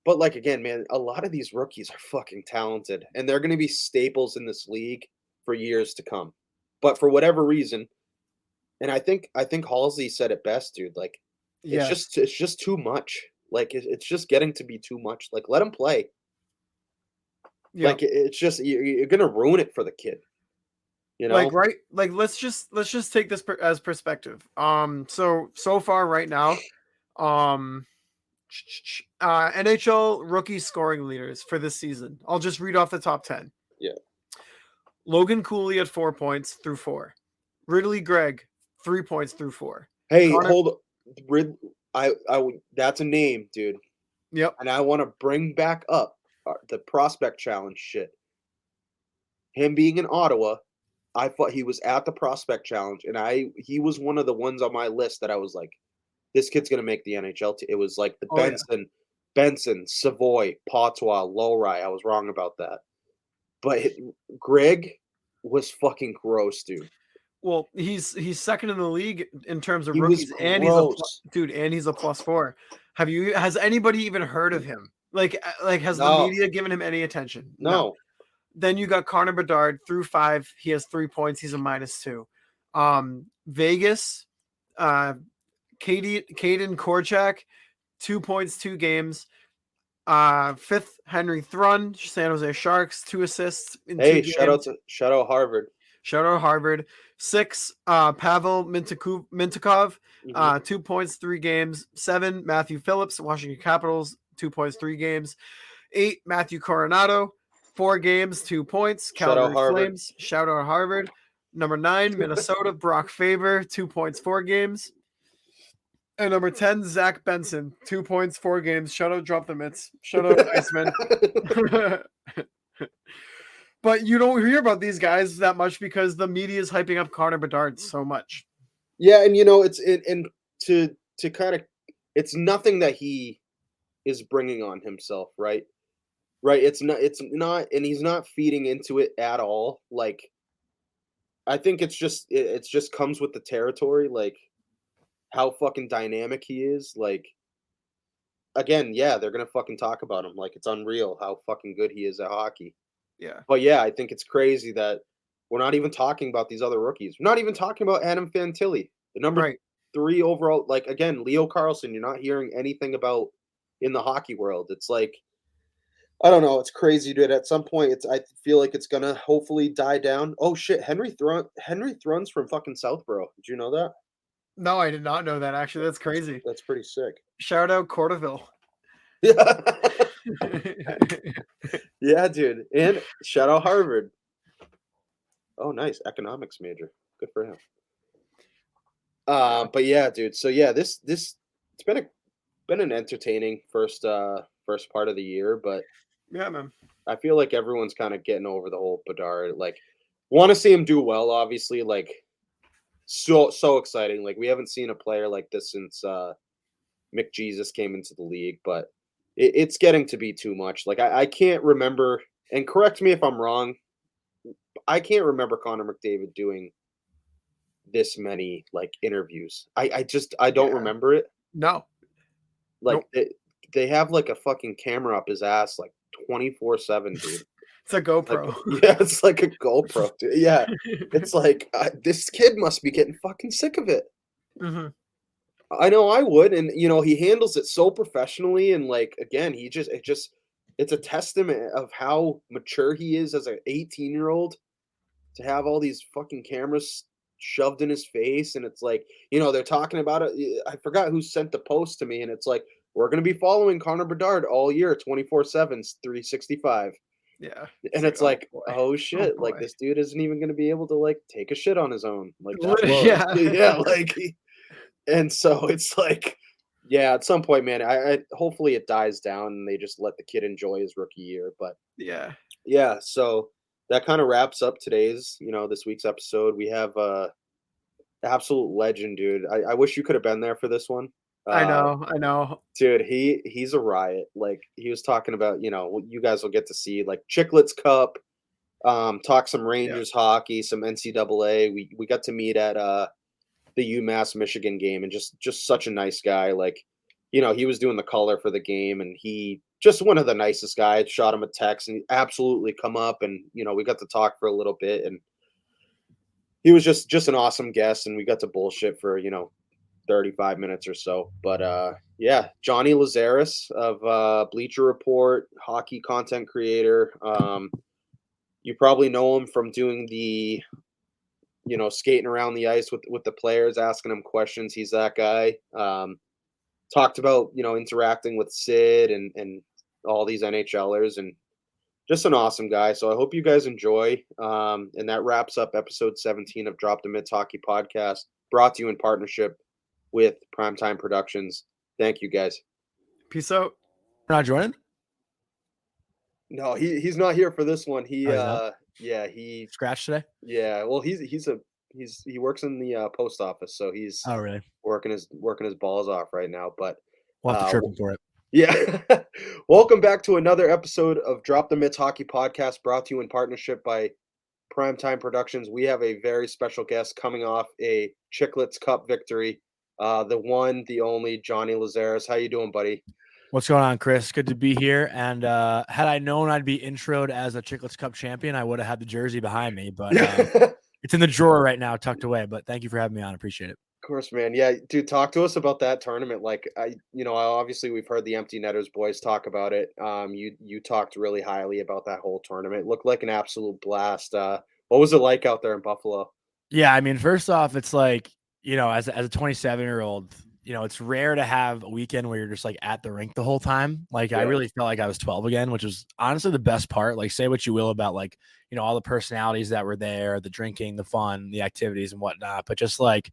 But like again, man, a lot of these rookies are fucking talented, and they're gonna be staples in this league for years to come. But for whatever reason, and I think Halsey said it best, dude. Like Yes. it's just too much. Like it's just getting to be too much. Like let him play. Yeah. Like it's just you're gonna ruin it for the kid. You know? Like right, like let's just take this as perspective. So far right now, um NHL rookie scoring leaders for this season. I'll just read off the top 10. Yeah. Logan Cooley at 4 points through 4. Ridley Gregg 3 points through 4. Hey, Connor, hold. That's a name, dude. yep. And I want to bring back up the prospect challenge shit. Him being in Ottawa, I thought he was at the prospect challenge, and he was one of the ones on my list that I was like, this kid's gonna make the NHL. It was like the Oh, yeah. Benson, Savoy, Patois, Lowry. I was wrong about that, but Greg was fucking gross, dude. Well, he's second in the league in terms of He was rookies, and gross. he's a +4. Has anybody even heard of him? Like has the No. media given him any attention? No. Then you got Connor Bedard through 5. He has 3 points. He's a -2. Vegas, Caden Korchak, 2 points, 2 games. 5th, Henry Thrun, San Jose Sharks, 2 assists in 2 games. Shout out Harvard. Shout out Harvard. 6, Pavel Mintakov, 2 points, 3 games. 7, Matthew Phillips, Washington Capitals, 2 points, 3 games. 8, Matthew Coronado, 4 games, 2 points. Calgary Flames. Shout out Harvard. Number 9, Minnesota, Brock Faber, 2 points, 4 games. And number 10, Zach Benson, 2 points, 4 games. Shout out Drop the Mitts. Shout out Iceman. But you don't hear about these guys that much because the media is hyping up Connor Bedard so much. Yeah, and to kind of, it's nothing that he is bringing on himself, right? Right. It's not, and he's not feeding into it at all. Like, I think it's just comes with the territory, like how fucking dynamic he is. Like, again, yeah, they're gonna fucking talk about him. Like, it's unreal how fucking good he is at hockey. Yeah. But yeah, I think it's crazy that we're not even talking about these other rookies. We're not even talking about Adam Fantilli, the number 3 overall. Like, again, Leo Carlson, you're not hearing anything about in the hockey world. It's like, I don't know. It's crazy, dude. At some point, I feel like it's gonna hopefully die down. Oh shit, Henry Thrun's from fucking Southborough. Did you know that? No, I did not know that. Actually, that's crazy. That's pretty sick. Shout out Corderville. Yeah, dude. And shout out Harvard. Oh, nice. Economics major. Good for him. But yeah, dude. So yeah, this it's been an entertaining first part of the year, but yeah, man. I feel like everyone's kind of getting over the whole Bedard. Like, want to see him do well, obviously. Like, so exciting. Like, we haven't seen a player like this since McJesus came into the league, but it's getting to be too much. Like, I can't remember, and correct me if I'm wrong, I can't remember Connor McDavid doing this many like interviews. I don't remember it. No. Like, they have like a fucking camera up his ass like 24/7, dude. It's a GoPro. Like, yeah, it's like a GoPro, dude. Yeah, it's like this kid must be getting fucking sick of it. Mm-hmm. I know I would, and he handles it so professionally, and like again, it's a testament of how mature he is as an 18-year-old to have all these fucking cameras shoved in his face, and it's like they're talking about it. I forgot who sent the post to me, and it's like, we're going to be following Connor Bedard all year, 24/7, 365. Yeah. And it's like, boy. oh Oh shit, like boy. this dude isn't even gonna be able to like take a shit on his own. Like that Lit- blows. Yeah. Yeah, like and so it's like, yeah, at some point, man, I hopefully it dies down and they just let the kid enjoy his rookie year. But Yeah. yeah, so that kind of wraps up today's, this week's episode. We have absolute legend, dude. I wish you could have been there for this one. I Uh know. I know. Dude, he's a riot. Like he was talking about, you guys will get to see like Chiclets Cup, talk some Yeah. Rangers hockey, some NCAA. We got to meet at the UMass Michigan game, and just such a nice guy. Like, he was doing the color for the game, and he just one of the nicest guys. Shot him a text, and he absolutely come up, and we got to talk for a little bit, and he was just an awesome guest, and we got to bullshit for 35 minutes or so. But yeah, Jonny Lazarus of Bleacher Report, hockey content creator. You probably know him from doing the skating around the ice with the players, asking them questions. He's that guy. Talked about interacting with Sid and all these NHLers, and just an awesome guy. So I hope you guys enjoy. And that wraps up episode 17 of Drop the Mitts Hockey Podcast, brought to you in partnership with Primetime Productions. Thank you, guys. Peace out. Not joining? No, he's not here for this one. He yeah, he Scratch today? yeah. Well, he works in the post office, so he's Oh, really? working his balls off right now. But We'll have to chirp him for it. yeah. Welcome back to another episode of Drop the Mitts Hockey Podcast, brought to you in partnership by Primetime Productions. We have a very special guest coming off a Chiclets Cup victory. The one, the only Jonny Lazarus. How you doing, buddy? What's going on, Chris? Good to be here. And had I known I'd be introed as a Chiclets Cup champion, I would have had the jersey behind me. But it's in the drawer right now, tucked away. But thank you for having me on. Appreciate it. Of course, man. Yeah, dude, talk to us about that tournament. Like, obviously we've heard the Empty Netters boys talk about it. You talked really highly about that whole tournament. It looked like an absolute blast. What was it like out there in Buffalo? Yeah, I mean, first off, it's like, as a 27-year-old, it's rare to have a weekend where you're just like at the rink the whole time. Like, Yeah. I really felt like I was 12 again, which was honestly the best part. Like, say what you will about like, all the personalities that were there, the drinking, the fun, the activities and whatnot. But just like,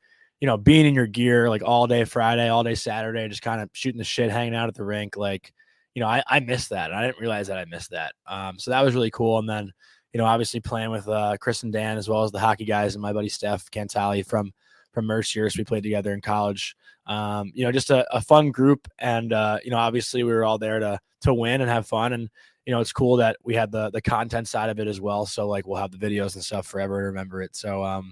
being in your gear, like all day Friday, all day Saturday, just kind of shooting the shit, hanging out at the rink. Like, I missed that. And I didn't realize that I missed that. So that was really cool. And then, obviously playing with Chris and Dan, as well as the hockey guys and my buddy Steph Cantali from Mercier. So we played together in college. Just a fun group. And, obviously we were all there to win and have fun. And, it's cool that we had the content side of it as well. So like, we'll have the videos and stuff forever to remember it. So,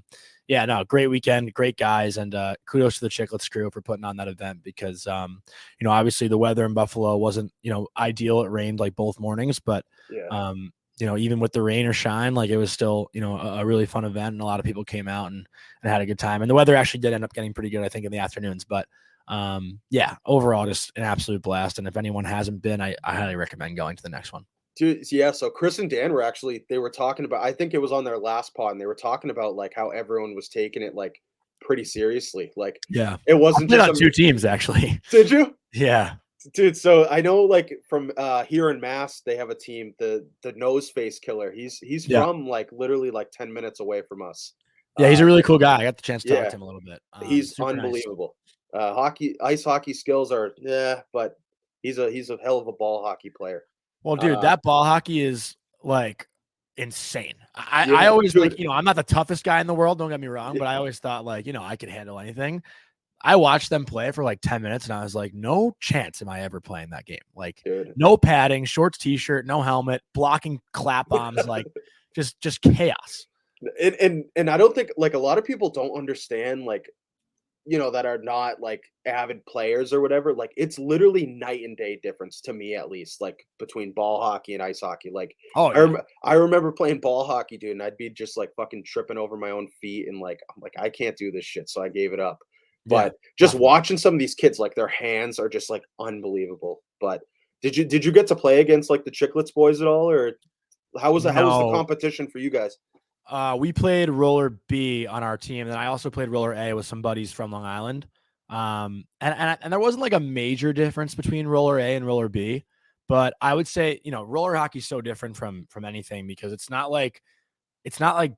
yeah, no, great weekend, great guys. And kudos to the Chiclets crew for putting on that event because, obviously the weather in Buffalo wasn't, ideal. It rained like both mornings, but, Yeah. even with the rain or shine, like it was still, a really fun event, and a lot of people came out and had a good time. And the weather actually did end up getting pretty good, I think, in the afternoons. But yeah, overall, just an absolute blast. And if anyone hasn't been, I highly recommend going to the next one. Dude, yeah, so Chris and Dan they were talking about, I think it was on their last pod, and they were talking about like how everyone was taking it like pretty seriously. Like, Yeah, it wasn't I played just on two teams actually. Did you? Yeah. Dude, so I know like from here in Mass, they have a team, the Nose Face Killer. He's Yeah. from like literally like 10 minutes away from us. Yeah, he's a really cool guy. I got the chance to talk yeah, to him a little bit. he's Super nice. unbelievable. Ice hockey skills are but he's a hell of a ball hockey player. Well, dude, that ball hockey is like insane. I Yeah, always dude. like, I'm not the toughest guy in the world, don't get me wrong, but I always thought like, I could handle anything. I watched them play for like 10 minutes and I was like, no chance am I ever playing that game. Like, Dude. no padding, shorts, t-shirt, no helmet, blocking clap bombs, like just chaos. And I don't think like a lot of people don't understand like that are not like avid players or whatever. Like it's literally night and day difference to me, at least, like between ball hockey and ice hockey. Like, oh, yeah. I remember playing ball hockey, dude, and I'd be just like fucking tripping over my own feet, and like I'm like I can't do this shit, so I gave it up. But just watching some of these kids, like their hands are just like unbelievable. But did you get to play against like the Chiclets boys at all, or how was the competition for you guys? We played roller B on our team, and then I also played roller A with some buddies from Long Island. And there wasn't like a major difference between roller A and roller B, But I would say, roller hockey is so different from anything because it's not like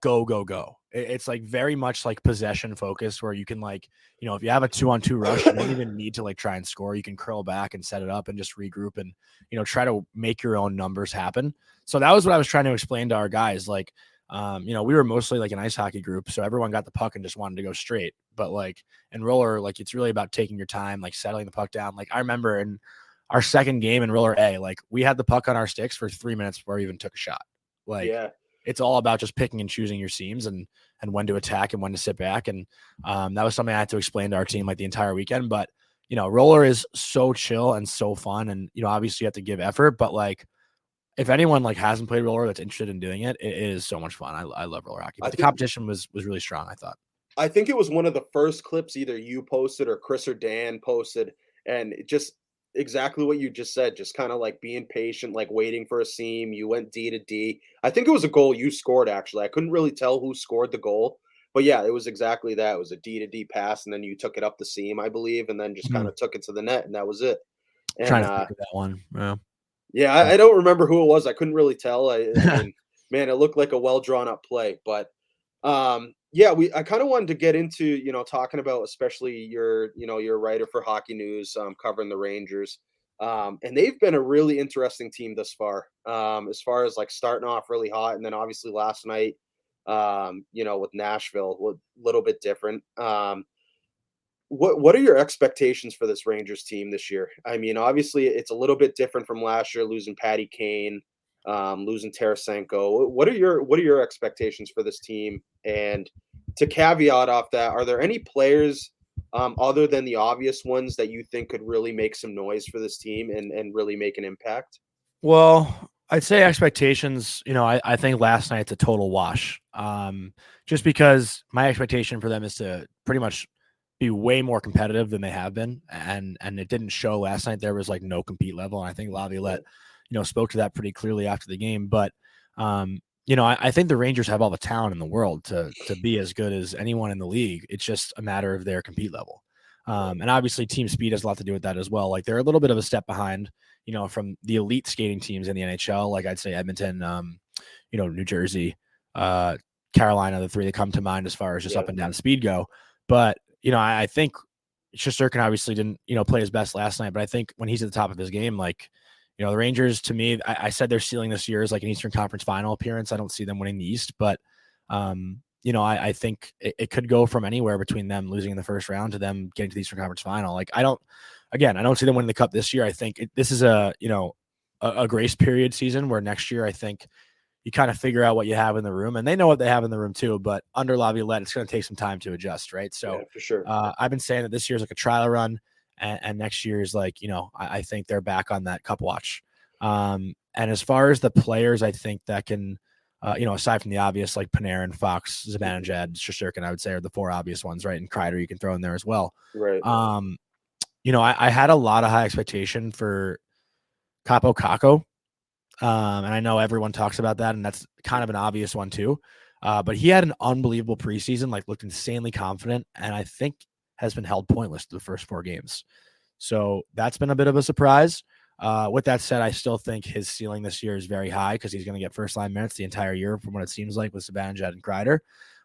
go, go, go. It's like very much like possession focused where you can like, if you have a 2-on-2 rush, you don't even need to like try and score. You can curl back and set it up and just regroup and, try to make your own numbers happen. So that was what I was trying to explain to our guys. Like, we were mostly like an ice hockey group. So everyone got the puck and just wanted to go straight. But like in roller, like it's really about taking your time, like settling the puck down. Like I remember in our second game in roller A, like we had the puck on our sticks for 3 minutes before we even took a shot. Like, Yeah. It's all about just picking and choosing your seams and when to attack and when to sit back. And that was something I had to explain to our team like the entire weekend. But, roller is so chill and so fun. And, obviously you have to give effort. But like, if anyone like hasn't played roller that's interested in doing it, it is so much fun. I love roller hockey. But the competition was really strong, I thought. I think it was one of the first clips either you posted or Chris or Dan posted. And it just exactly what you just said, just kind of like being patient, like waiting for a seam. You went D to D. I think it was a goal you scored, actually. I couldn't really tell who scored the goal, but yeah, it was exactly that. It was a D to D pass, and then you took it up the seam, I believe, and then just kind of took it to the net, and that was it. And Trying to think of that one. yeah, I don't remember who it was. I couldn't really tell. I mean, man, it looked like a well drawn up play, but yeah, I kind of wanted to get into, talking about especially your writer for Hockey News, covering the Rangers. And they've been a really interesting team thus far. As far as like starting off really hot, and then obviously last night, with Nashville, a little bit different. What are your expectations for this Rangers team this year? I mean, obviously it's a little bit different from last year, losing Patty Kane, losing Tarasenko. What are your expectations for this team? And to caveat off that, are there any players other than the obvious ones that you think could really make some noise for this team and really make an impact? Well, I'd say expectations, I think last night's a total wash. Just because my expectation for them is to pretty much be way more competitive than they have been. And it didn't show last night. There was like no compete level. And I think Laviolette, spoke to that pretty clearly after the game. But, I think the Rangers have all the talent in the world to be as good as anyone in the league. It's just a matter of their compete level. And obviously team speed has a lot to do with that as well. Like they're a little bit of a step behind, from the elite skating teams in the NHL. Like I'd say Edmonton, New Jersey, Carolina, the three that come to mind as far as just up and down speed go. But, I think Shesterkin obviously didn't, play his best last night, but I think when he's at the top of his game, like, the Rangers, to me, I said their ceiling this year is like an Eastern Conference final appearance. I don't see them winning the East, but, I think it could go from anywhere between them losing in the first round to them getting to the Eastern Conference final. Like, I don't see them winning the Cup this year. I think this is a grace period season where next year, I think you kind of figure out what you have in the room, and they know what they have in the room too, but under Laviolette, it's going to take some time to adjust. Right. So yeah, for sure. I've been saying that this year's like a trial run. And next year is like, I think they're back on that Cup watch. And as far as the players, I think that can, aside from the obvious, like Panarin, Fox, Zibanejad, Shesterkin, I would say are the four obvious ones, right? And Kreider you can throw in there as well. Right. I had a lot of high expectation for Capo Caco. And I know everyone talks about that, and that's kind of an obvious one too. But he had an unbelievable preseason, like looked insanely confident, and I think has been held pointless the first 4 games. So that's been a bit of a surprise. With that said, I still think his ceiling this year is very high because he's going to get first line minutes the entire year from what it seems like with Zibanejad and Kreider.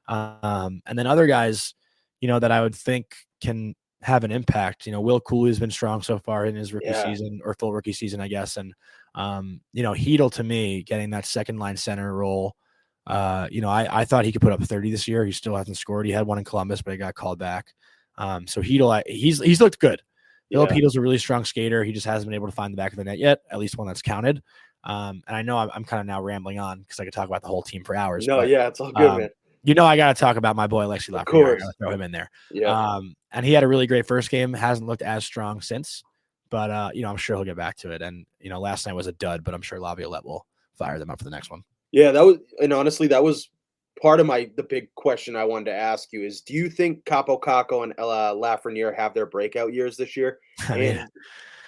And then other guys, that I would think can have an impact. Will Cooley has been strong so far in his rookie season or full rookie season, I guess. And, Hedel to me getting that second line center role. I thought he could put up 30 this year. He still hasn't scored. He had one in Columbus, but he got called back. So Hedel, he's looked good. Philip Hedel's a really strong skater. He just hasn't been able to find the back of the net yet, at least one that's counted. And I know I'm kind of now rambling on because I could talk about the whole team for hours. No, yeah, it's all good, man. I got to talk about my boy Alexi Lafreniere. Of course. I gotta throw him in there. Yeah. And he had a really great first game. Hasn't looked as strong since, but I'm sure he'll get back to it. And last night was a dud, but I'm sure Laviolette will fire them up for the next one. Yeah, honestly, that was part of the big question I wanted to ask you is, do you think Capo Caco and Lafreniere have their breakout years this year? I mean,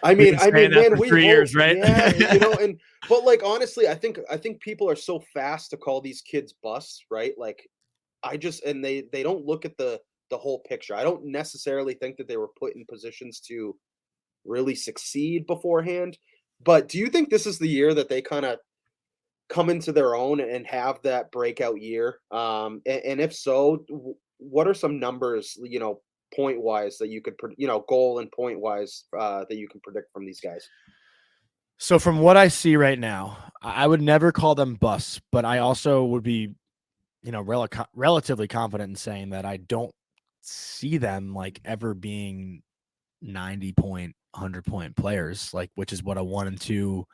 man, we 3 years, right? Yeah, but like honestly, I think people are so fast to call these kids busts, right? Like, they don't look at the whole picture. I don't necessarily think that they were put in positions to really succeed beforehand. But do you think this is the year that they kind of come into their own and have that breakout year? And if so, what are some numbers, point wise that you could, goal and point wise that you can predict from these guys? So from what I see right now, I would never call them busts, but I also would be, relatively confident in saying that I don't see them like ever being 90 point, 100 point players, like, which is what a 1 and 2,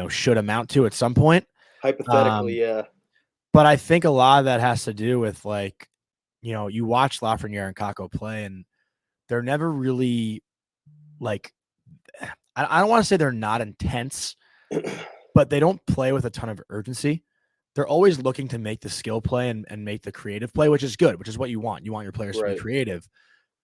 should amount to at some point. Hypothetically, yeah. But I think a lot of that has to do with like, you watch Lafreniere and Kakko play, and they're never really like, I don't want to say they're not intense, but they don't play with a ton of urgency. They're always looking to make the skill play and make the creative play, which is good, which is what you want. You want your players to be creative.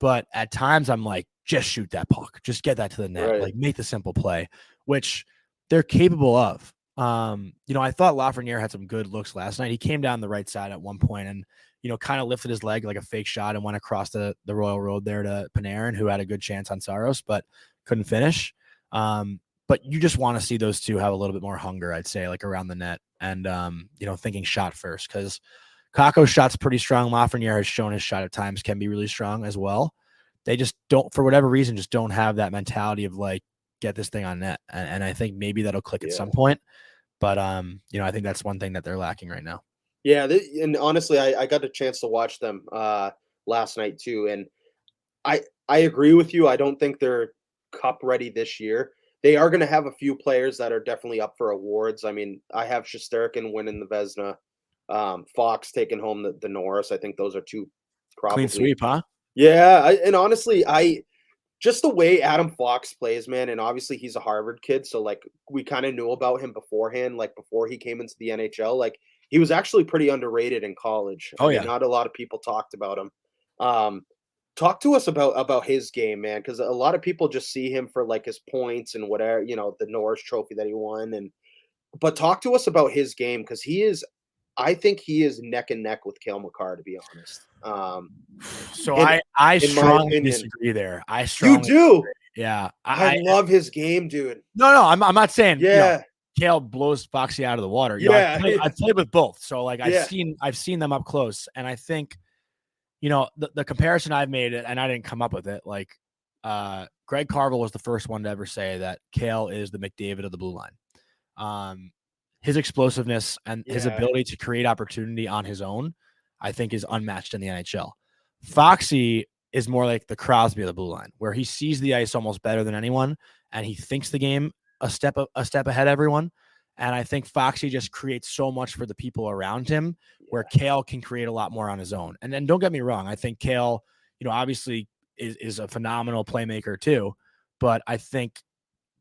But at times I'm like, just shoot that puck. Just get that to the net. Like, make the simple play, which they're capable of. I thought Lafreniere had some good looks last night. He came down the right side at one point and, kind of lifted his leg like a fake shot and went across the Royal Road there to Panarin, who had a good chance on Saros, but couldn't finish. But you just want to see those two have a little bit more hunger, I'd say, like around the net and, thinking shot first, because Kakko's shot's pretty strong. Lafreniere has shown his shot at times can be really strong as well. They just don't, for whatever reason, just don't have that mentality of like, get this thing on net. And I think maybe that'll click at some point. But, I think that's one thing that they're lacking right now. Yeah. And honestly, I got a chance to watch them last night too. And I agree with you. I don't think they're cup ready this year. They are going to have a few players that are definitely up for awards. I mean, I have Shesterkin winning the Vezina, Fox taking home the Norris. I think those are two probably. Clean sweep, huh? Yeah. And honestly, just the way Adam Fox plays, man, and obviously he's a Harvard kid, so like we kind of knew about him beforehand, like before he came into the NHL. Like he was actually pretty underrated in college. I mean, not a lot of people talked about him. Talk to us about his game, man, because a lot of people just see him for like his points and whatever, the Norris Trophy that he won, but talk to us about his game because I think he is neck and neck with Cale Makar, to be honest. So I strongly disagree there. You do? Yeah. I love his game, dude. No, I'm not saying Cale blows Foxy out of the water. I've played with both. So like I've seen them up close. And I think, the comparison I've made, and I didn't come up with it, like Greg Carvel was the first one to ever say that Cale is the McDavid of the blue line. His explosiveness and his ability to create opportunity on his own, I think, is unmatched in the NHL. Foxy is more like the Crosby of the blue line, where he sees the ice almost better than anyone, and he thinks the game a step ahead of everyone. And I think Foxy just creates so much for the people around him, where Cale can create a lot more on his own. And then don't get me wrong, I think Cale, obviously is a phenomenal playmaker too, but I think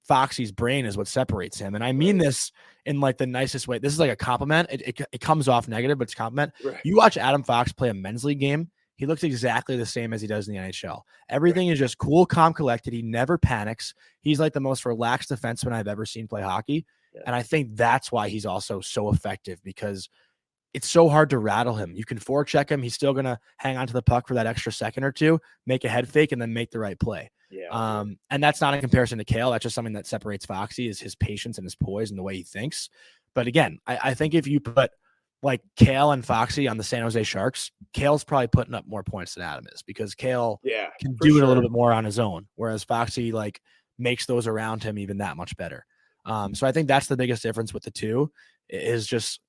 Foxy's brain is what separates him. And I mean this in like the nicest way. This is like a compliment. It comes off negative, but it's a compliment. Right. You watch Adam Fox play a men's league game, he looks exactly the same as he does in the NHL. Everything is just cool, calm, collected. He never panics. He's like the most relaxed defenseman I've ever seen play hockey. Yeah. And I think that's why he's also so effective, because it's so hard to rattle him. You can forecheck him. He's still going to hang on to the puck for that extra second or two, make a head fake, and then make the right play. Yeah. And that's not a comparison to Cale. That's just something that separates Foxy, is his patience and his poise and the way he thinks. But again, I think if you put like Cale and Foxy on the San Jose Sharks, Cale's probably putting up more points than Adam is, because Cale can do it a little bit more on his own, whereas Foxy like makes those around him even that much better. So I think that's the biggest difference with the two, is just,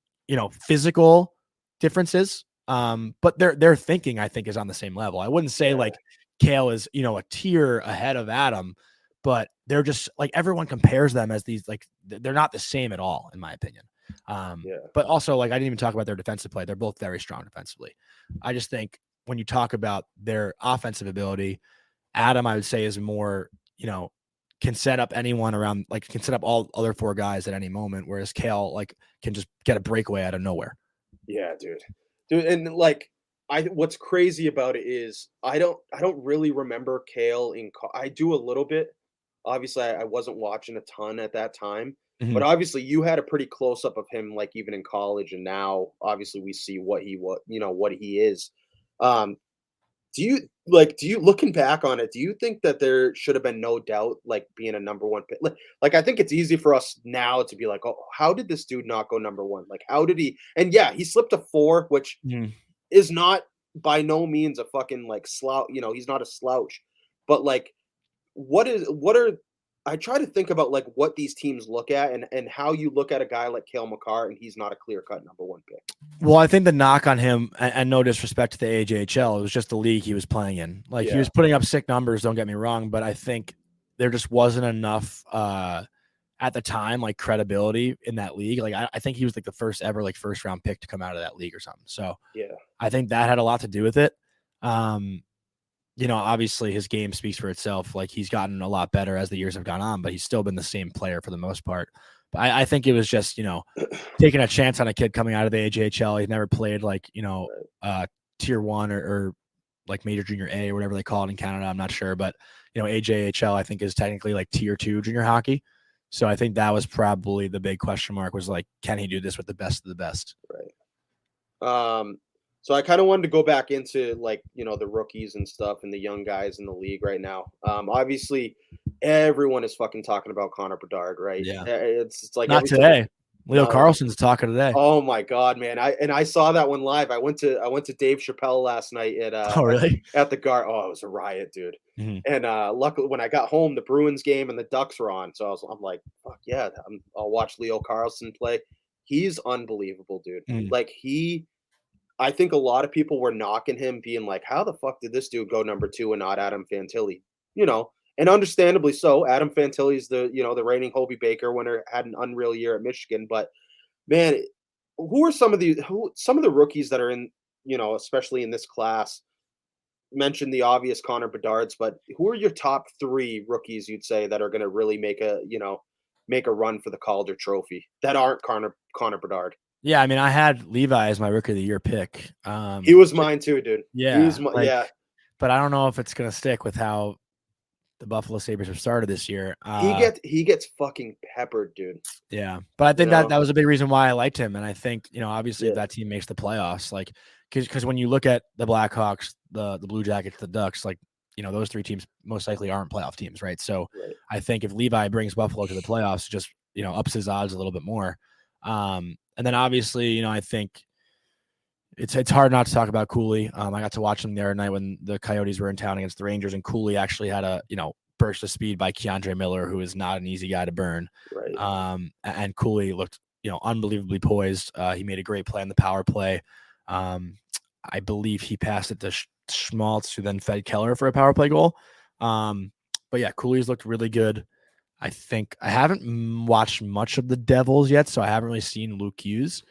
physical differences. But their thinking, I think, is on the same level. I wouldn't say like Cale is, a tier ahead of Adam, but they're just like, everyone compares them as these, like, they're not the same at all, in my opinion. But also, like, I didn't even talk about their defensive play. They're both very strong defensively. I just think when you talk about their offensive ability, Adam, I would say, is more, can set up anyone around, like can set up all other four guys at any moment, whereas Cale like can just get a breakaway out of nowhere. Yeah, dude. And like, what's crazy about it is I don't really remember Cale I do a little bit. Obviously, I wasn't watching a ton at that time, but obviously you had a pretty close up of him, like even in college, and now obviously we see what he is. Do you looking back on it, do you think that there should have been no doubt, like, being a number one pick? Like, I think it's easy for us now to be like, oh, how did this dude not go number one? Like, how did he? And yeah, he slipped a 4, which is not by no means a fucking like slouch. He's not a slouch, but like, what are I try to think about like what these teams look at and how you look at a guy like Cale Makar and he's not a clear cut number one pick. Well, I think the knock on him, and no disrespect to the AJHL, it was just the league he was playing in. Like he was putting up sick numbers, don't get me wrong, but I think there just wasn't enough at the time, like credibility in that league. Like I think he was like the first ever like first round pick to come out of that league or something. So yeah, I think that had a lot to do with it. Obviously his game speaks for itself. Like he's gotten a lot better as the years have gone on, but he's still been the same player for the most part. But I think it was just, taking a chance on a kid coming out of the AJHL. He's never played like, tier 1 or like major junior A or whatever they call it in Canada. I'm not sure, but AJHL I think is technically like tier 2 junior hockey. So I think that was probably the big question mark, was like, can he do this with the best of the best? Right. So I kind of wanted to go back into like, the rookies and stuff and the young guys in the league right now. Obviously everyone is fucking talking about Connor Bedard, right? Yeah. It's like not today. Leo Carlson's talking today. Oh my God, man. I saw that one live. I went to Dave Chappelle last night at really? at the Gar. Oh, it was a riot, dude. Mm-hmm. And luckily when I got home, the Bruins game and the Ducks were on. So I'm like, fuck yeah, I'll watch Leo Carlson play. He's unbelievable, dude. Like I think a lot of people were knocking him, being like, how the fuck did this dude go number 2 and not Adam Fantilli? And understandably so. Adam Fantilli's the reigning Hobey Baker winner, had an unreal year at Michigan. But man, who are some of the rookies that are in, especially in this class? Mentioned the obvious Connor Bedard's, but who are your top 3 rookies you'd say that are going to really make a run for the Calder Trophy that aren't Connor Bedard? Yeah, I mean, I had Levi as my rookie of the year pick. He was mine too, dude. Yeah, he was but I don't know if it's gonna stick with how the Buffalo Sabres have started this year. He gets fucking peppered, dude. Yeah, but I think that was a big reason why I liked him, and I think obviously if that team makes the playoffs, like because when you look at the Blackhawks, the Blue Jackets, the Ducks, like those 3 teams most likely aren't playoff teams, right? So I think if Levi brings Buffalo to the playoffs, it just ups his odds a little bit more. And then obviously, I think it's hard not to talk about Cooley. I got to watch him the other night when the Coyotes were in town against the Rangers, and Cooley actually had a burst of speed by Keandre Miller, who is not an easy guy to burn. Right. And Cooley looked unbelievably poised. He made a great play on the power play. I believe he passed it to Schmaltz, who then fed Keller for a power play goal. But yeah, Cooley's looked really good. I think I haven't watched much of the Devils yet, so I haven't really seen Luke Hughes.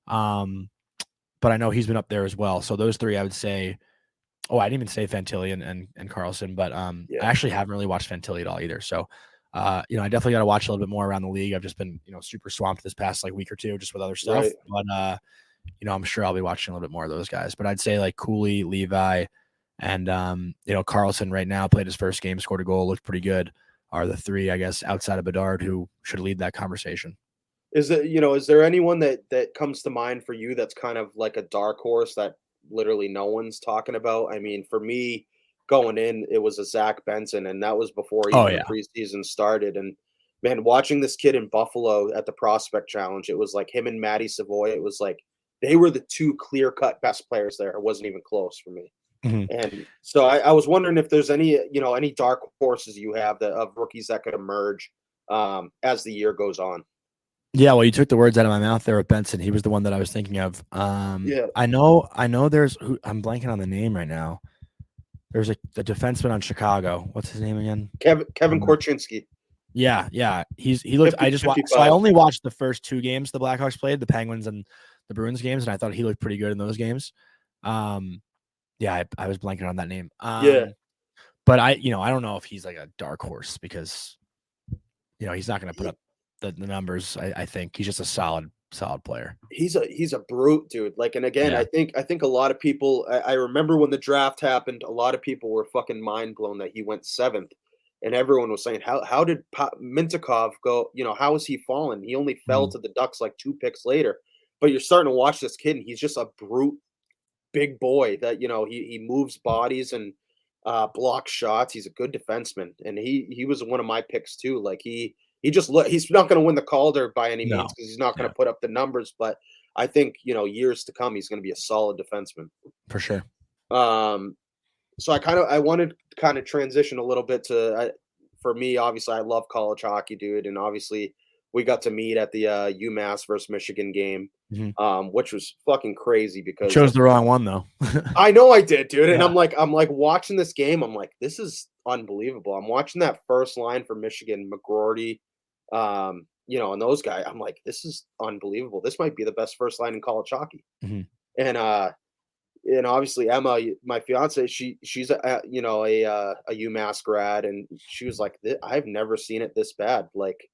But I know he's been up there as well. So those 3, I would say. Oh, I didn't even say Fantilli and Carlson, but I actually haven't really watched Fantilli at all either. So, I definitely got to watch a little bit more around the league. I've just been, super swamped this past like week or two just with other stuff. Right. But I'm sure I'll be watching a little bit more of those guys. But I'd say like Cooley, Levi, and Carlson right now played his first game, scored a goal, looked pretty good. Are the 3, I guess, outside of Bedard who should lead that conversation. Is there anyone that comes to mind for you that's kind of like a dark horse that literally no one's talking about? I mean, for me, going in, it was a Zach Benson, and that was before even the preseason started. And man, watching this kid in Buffalo at the Prospect Challenge, it was like him and Matty Savoy. It was like they were the 2 clear-cut best players there. It wasn't even close for me. Mm-hmm. And so I was wondering if there's any dark horses you have of rookies that could emerge as the year goes on. Yeah, well, you took the words out of my mouth there with Benson. He was the one that I was thinking of. I know. There's. I'm blanking on the name right now. There's a defenseman on Chicago. What's his name again? Kevin Korchinski. Yeah. He looked. 50, I just watched. So I only watched the first 2 games the Blackhawks played, the Penguins and the Bruins games, and I thought he looked pretty good in those games. Yeah, I was blanking on that name. But I don't know if he's like a dark horse because, he's not going to put up the numbers. I think he's just a solid player. He's a brute, dude. Like, and again, I think a lot of people. I remember when the draft happened, a lot of people were fucking mind blown that he went 7th, and everyone was saying, how did Mintyukov go? How is he fallen? He only fell to the Ducks like 2 picks later. But you're starting to watch this kid, and he's just a brute big boy that, he moves bodies and blocks shots. He's a good defenseman, and he was one of my picks too. Like he's not going to win the Calder by any No. means because he's not going Yeah. to put up the numbers, but I think, years to come, he's going to be a solid defenseman. For sure. So I wanted to kind of transition a little bit to, for me, obviously I love college hockey, dude. And obviously we got to meet at the UMass versus Michigan game, which was fucking crazy because Chose the wrong one though. I know I did, dude. And Yeah. I'm like watching this game. I'm like, this is unbelievable. I'm watching that first line for Michigan, McGroarty, and those guys. I'm like, this is unbelievable. This might be the best first line in college hockey. And obviously Emma, my fiance, she's a UMass grad, and she was like, I've never seen it this bad. Like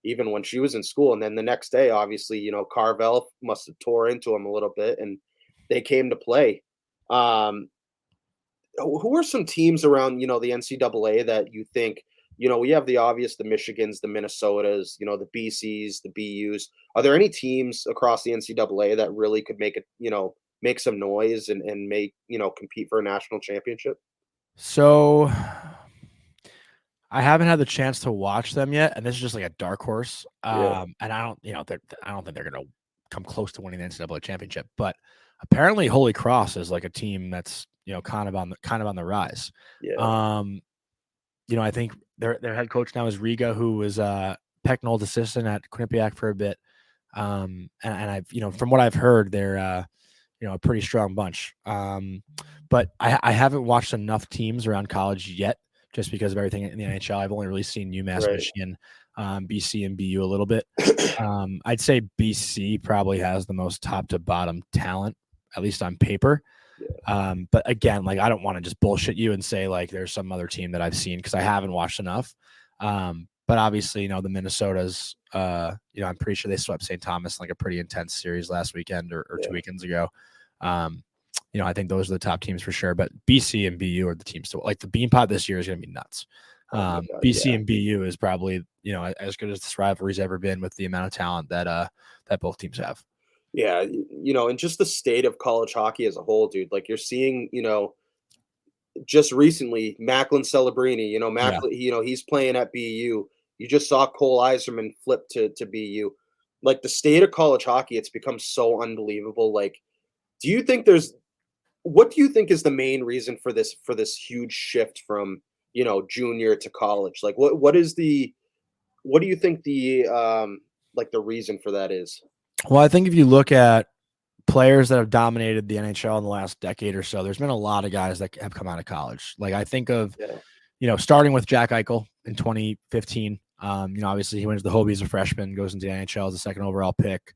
even when she was in school, and then the next day, obviously, Carvel must have tore into him a little bit, and they came to play. Who are some teams around, the NCAA that you think, we have the obvious, the Michigans, the Minnesotas, the BCs, the BUs. Are there any teams across the NCAA that really could make make some noise and make, compete for a national championship? So I haven't had the chance to watch them yet, and this is just like a dark horse. And I don't think they're going to come close to winning the NCAA championship. But apparently, Holy Cross is like a team that's kind of on the rise. Yeah. I think their head coach now is Riga, who was Pecknold's assistant at Quinnipiac for a bit. And I've from what I've heard, they're a pretty strong bunch. But I haven't watched enough teams around college yet, just because of everything in the NHL. I've only really seen UMass, Right. Michigan, BC, and BU a little bit. I'd say BC probably has the most top to bottom talent, at least on paper. Yeah. But again, like I don't want to just bullshit you and say like there's some other team that I've seen because I haven't watched enough. But obviously, the Minnesotas, I'm pretty sure they swept St. Thomas in like a pretty intense series last weekend or 2 weekends ago. I think those are the top teams for sure. But BC and BU are the teams to like. The Beanpot this year is going to be nuts. BC and BU is probably as good as this rivalry's ever been with the amount of talent that both teams have. Yeah, and just the state of college hockey as a whole, dude. Like you're seeing, just recently, Macklin Celebrini, he's playing at BU. You just saw Cole Eiserman flip to BU. Like the state of college hockey, it's become so unbelievable. Like, what do you think is the main reason for this huge shift from, junior to college? Like what do you think the the reason for that is? Well, I think if you look at players that have dominated the NHL in the last decade or so, there's been a lot of guys that have come out of college. Like I think of, starting with Jack Eichel in 2015. Obviously he wins the Hobie as a freshman, goes into the NHL as a second overall pick.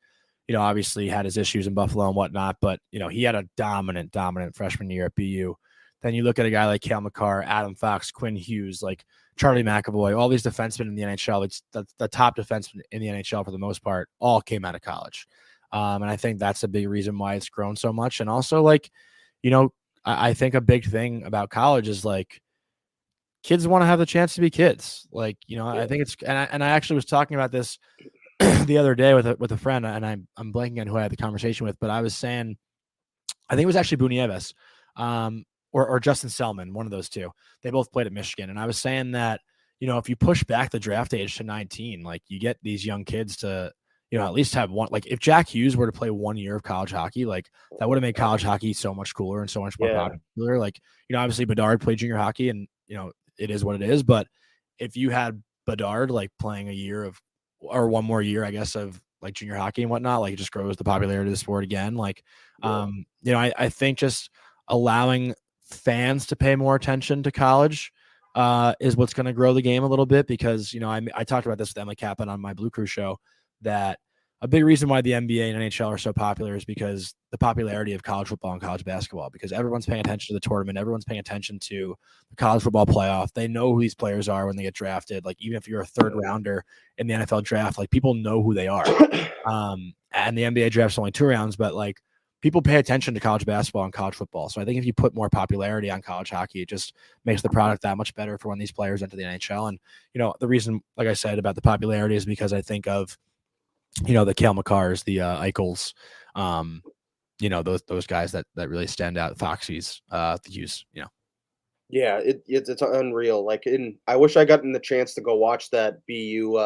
Obviously had his issues in Buffalo and whatnot, but he had a dominant freshman year at BU. Then you look at a guy like Cale Makar, Adam Fox, Quinn Hughes, like Charlie McAvoy, all these defensemen in the NHL, it's the top defensemen in the NHL for the most part, all came out of college. And I think that's a big reason why it's grown so much. And also I think a big thing about college is like kids want to have the chance to be kids. Like, I think it's, and I actually was talking about this the other day with a friend, and I'm blanking on who I had the conversation with, but I was saying, I think it was actually Bunieves, or Justin Selman, one of those two. They both played at Michigan. And I was saying that, if you push back the draft age to 19, like you get these young kids to, at least have one, like if Jack Hughes were to play 1 year of college hockey, like that would have made college hockey so much cooler and so much more popular. Like, obviously Bedard played junior hockey and, it is what it is. But if you had Bedard like playing a year of, or one more year, I guess, of like junior hockey and whatnot, like it just grows the popularity of the sport again. Like, I think just allowing fans to pay more attention to college is what's going to grow the game a little bit, because, I talked about this with Emma Kaplan on my Blue Crew show, that a big reason why the NBA and NHL are so popular is because the popularity of college football and college basketball, because everyone's paying attention to the tournament. Everyone's paying attention to the college football playoff. They know who these players are when they get drafted. Like, even if you're a third rounder in the NFL draft, like people know who they are. And the NBA draft's only 2 rounds, but like people pay attention to college basketball and college football. So I think if you put more popularity on college hockey, it just makes the product that much better for when these players enter the NHL. And, the reason, like I said, about the popularity is because I think of, the Cale Makars, the Eichels, those guys that really stand out. Foxy's, the Hughes, Yeah, it's unreal. Like, I wish I gotten the chance to go watch that BU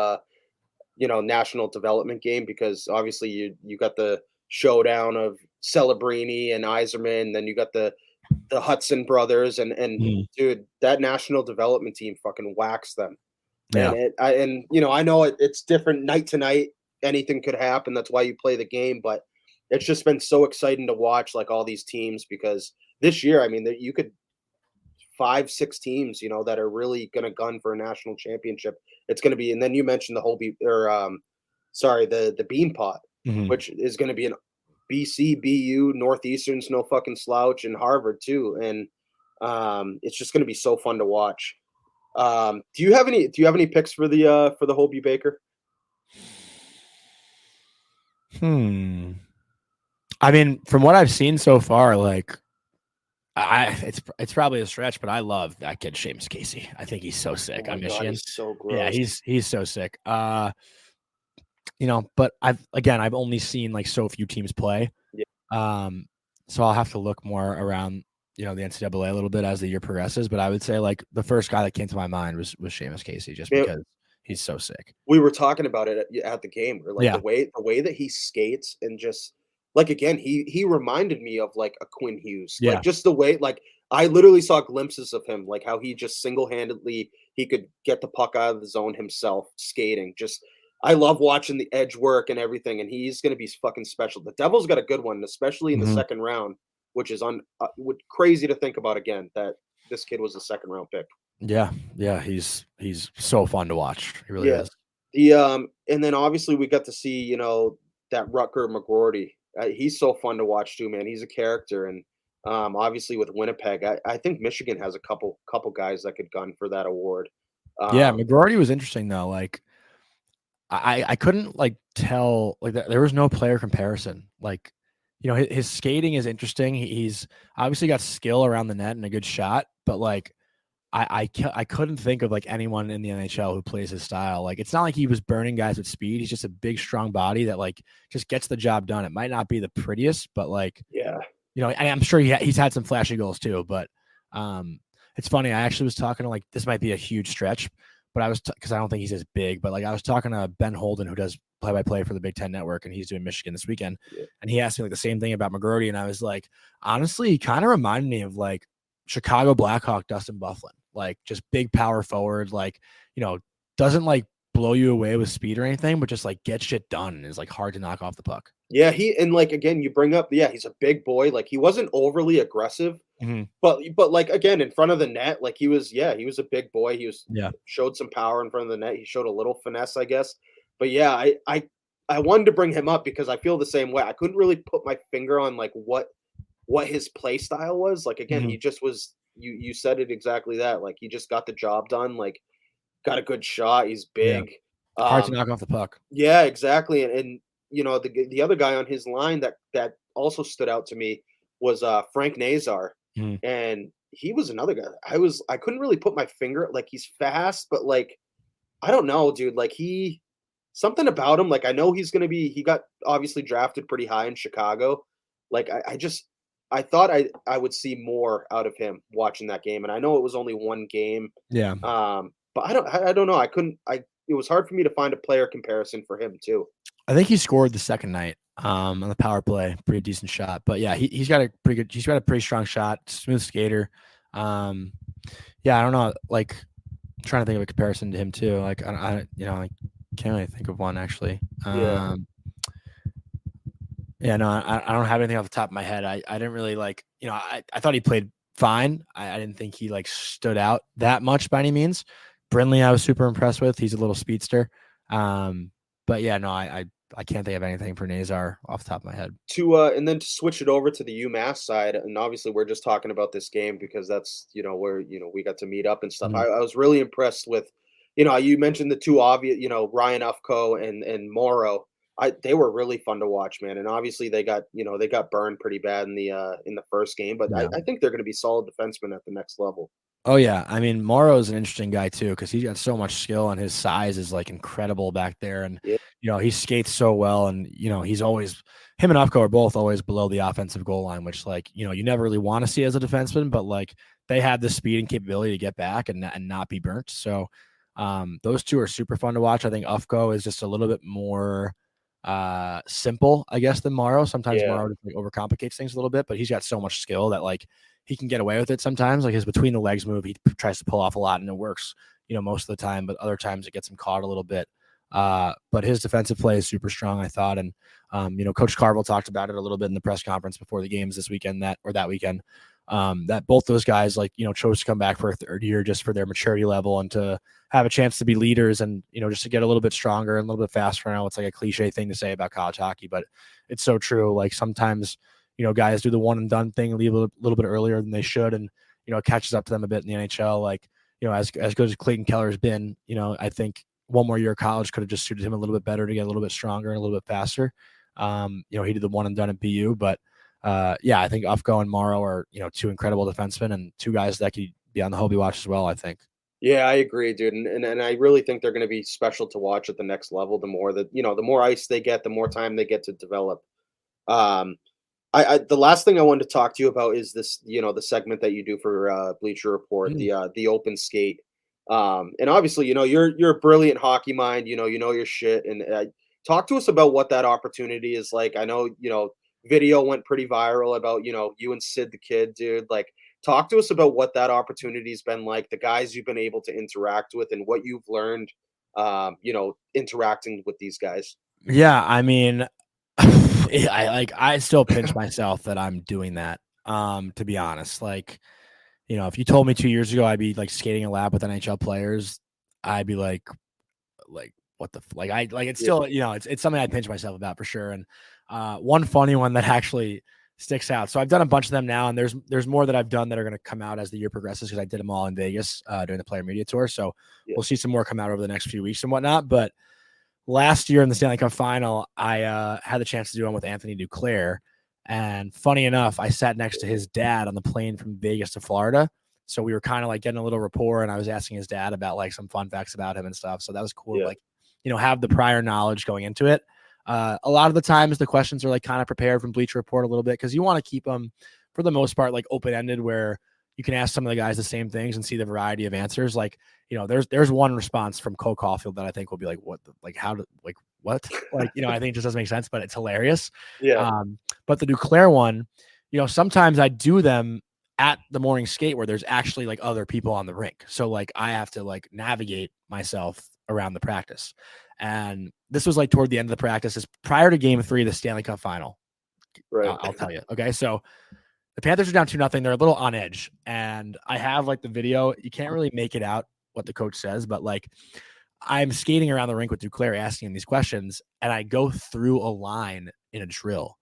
national development game, because obviously you got the showdown of Celebrini and Iserman, then you got the Hudson brothers, and Mhm. dude, that national development team fucking waxed them. Yeah. And I know it's different night to night. Anything could happen. That's why you play the game. But it's just been so exciting to watch, like, all these teams, because this year, I mean, that you could 5, 6 teams, that are really going to gun for a national championship. It's going to be, and then you mentioned the whole the Bean Pot, Mhm. which is going to be an BC, BU, Northeastern's no fucking slouch, and Harvard too. And it's just going to be so fun to watch. Do you have any picks for the Hobie Baker? I mean, from what I've seen so far, like, it's probably a stretch, but I love that kid, Seamus Casey. I think he's so sick Oh on my God, Michigan. he's so gross. Yeah, he's so sick. But I've only seen like so few teams play. Yeah. So I'll have to look more around, the NCAA a little bit as the year progresses. But I would say like the first guy that came to my mind was Seamus Casey, just because he's so sick. We were talking about it at the game, where, like, Yeah. the way that he skates, and just, like, again, he reminded me of, like, a Quinn Hughes. Yeah. Like, just the way, like, I literally saw glimpses of him, like how he just single-handedly, he could get the puck out of the zone himself skating. Just, I love watching the edge work and everything, and he's going to be fucking special. The Devils got a good one, especially in the Mhm. second round, which is crazy to think about again, that this kid was a second round pick. Yeah, he's so fun to watch. He really Yeah. is. And then obviously we got to see, that Rutger McGroarty. He's so fun to watch too, man. He's a character, and obviously with Winnipeg, I think Michigan has a couple guys that could gun for that award. Yeah, McGroarty was interesting though. Like, I couldn't like tell, like, there was no player comparison. Like, his skating is interesting. He's obviously got skill around the net and a good shot, but like, I couldn't think of like anyone in the NHL who plays his style. Like, it's not like he was burning guys with speed. He's just a big, strong body that like just gets the job done. It might not be the prettiest, but like, yeah, I'm sure he's had some flashy goals too. But it's funny. I actually was talking to, like, this might be a huge stretch, but because I don't think he's as big. But like, I was talking to Ben Holden, who does play-by-play for the Big Ten Network, and he's doing Michigan this weekend. Yeah. And he asked me like the same thing about McGroarty, and I was like, honestly, he kind of reminded me of like Chicago Blackhawk Dustin Byfuglien. Like, just big power forward, like, doesn't like blow you away with speed or anything, but just like gets shit done and is like hard to knock off the puck. Yeah, and like, again, you bring up, he's a big boy. Like, he wasn't overly aggressive, but like, again, in front of the net, like, he was a big boy. He showed some power in front of the net. He showed a little finesse, I guess. But yeah, I wanted to bring him up because I feel the same way. I couldn't really put my finger on like what his play style was. Like, again, he just was. You said it exactly that. Like, he just got the job done. Like, got a good shot. He's big. Yeah. Hard to knock off the puck. Yeah, exactly. And the other guy on his line that also stood out to me was Frank Nazar. And he was another guy. I couldn't really put my finger, like, he's fast, but like, I don't know, dude. Like, something about him. Like, I know he got obviously drafted pretty high in Chicago. Like, I thought I would see more out of him watching that game, and I know it was only one game. Yeah. But I don't know. It was hard for me to find a player comparison for him too. I think he scored the second night on the power play, pretty decent shot. But yeah, he's got a pretty strong shot, smooth skater. Yeah, I don't know. Like, I'm trying to think of a comparison to him too. Like, I can't really think of one actually. Yeah, no, I don't have anything off the top of my head. I didn't really like, I thought he played fine. I didn't think he like stood out that much by any means. Brindley, I was super impressed with. He's a little speedster. But yeah, no, I can't think of anything for Nazar off the top of my head. And then to switch it over to the UMass side, and obviously we're just talking about this game because that's, where, we got to meet up and stuff. I was really impressed with, you mentioned the two obvious, Ryan Ufko and Morrow. They were really fun to watch, man. And obviously they got burned pretty bad in the first game, but yeah. I think they're going to be solid defensemen at the next level. Oh yeah, I mean, Morrow's an interesting guy too because he's got so much skill and his size is like incredible back there. And You know, he skates so well, and he's always him and Ufko are both always below the offensive goal line, which you never really want to see as a defenseman, but they have the speed and capability to get back and not be burnt. So those two are super fun to watch. I think Ufko is just a little bit more simple, I guess, than Morrow. Sometimes Morrow just overcomplicates things a little bit, but he's got so much skill that he can get away with it sometimes. His between the legs move, he tries to pull off a lot and it works, most of the time, but other times it gets him caught a little bit. But his defensive play is super strong, I thought. And, Coach Carville talked about it a little bit in the press conference before the games this weekend, that weekend, that both those guys, chose to come back for a third year just for their maturity level and to have a chance to be leaders and, just to get a little bit stronger and a little bit faster. I know it's a cliche thing to say about college hockey, but it's so true. Sometimes, guys do the one and done thing, leave a little bit earlier than they should. And, it catches up to them a bit in the NHL. As good as Clayton Keller's been, I think one more year of college could have just suited him a little bit better to get a little bit stronger and a little bit faster. He did the one and done at BU, but I think Ufko and Morrow are, two incredible defensemen and two guys that could be on the Hobie watch as well, I think. Yeah, I agree, dude. And I really think they're going to be special to watch at the next level. The more that, the more ice they get, the more time they get to develop. The last thing I wanted to talk to you about is this, the segment that you do for Bleacher Report, the open skate. And obviously, you're a brilliant hockey mind, you know your shit. And talk to us about what that opportunity is like. I know, video went pretty viral about, you and Sid the Kid, dude. Talk to us about what that opportunity's been like, the guys you've been able to interact with and what you've learned, interacting with these guys. Yeah. I mean, I still pinch myself that I'm doing that. To be honest, if you told me 2 years ago I'd be skating a lap with NHL players, I'd be like what the it's still it's something I pinch myself about for sure. And one funny one that actually sticks out. So I've done a bunch of them now, and there's more that I've done that are going to come out as the year progresses because I did them all in Vegas during the Player Media Tour. So we'll see some more come out over the next few weeks and whatnot. But last year in the Stanley Cup Final, I had the chance to do one with Anthony Duclair. And funny enough, I sat next to his dad on the plane from Vegas to Florida. So we were kind of getting a little rapport, and I was asking his dad about some fun facts about him and stuff. So that was cool. Have the prior knowledge going into it. A lot of the times the questions are kind of prepared from Bleacher Report a little bit because you want to keep them for the most part open-ended where you can ask some of the guys the same things and see the variety of answers. There's one response from Cole Caulfield that I think will be what I think it just doesn't make sense, but it's hilarious. Yeah. But the Duclair one, sometimes I do them at the morning skate where there's actually other people on the rink. So I have to navigate myself around the practice. And this was toward the end of the practice, is prior to game 3 of the Stanley Cup Final. Right. I'll tell you. Okay. So the Panthers are down 2-0. They're a little on edge. And I have the video. You can't really make it out what the coach says, but I'm skating around the rink with Duclair asking him these questions, and I go through a line in a drill.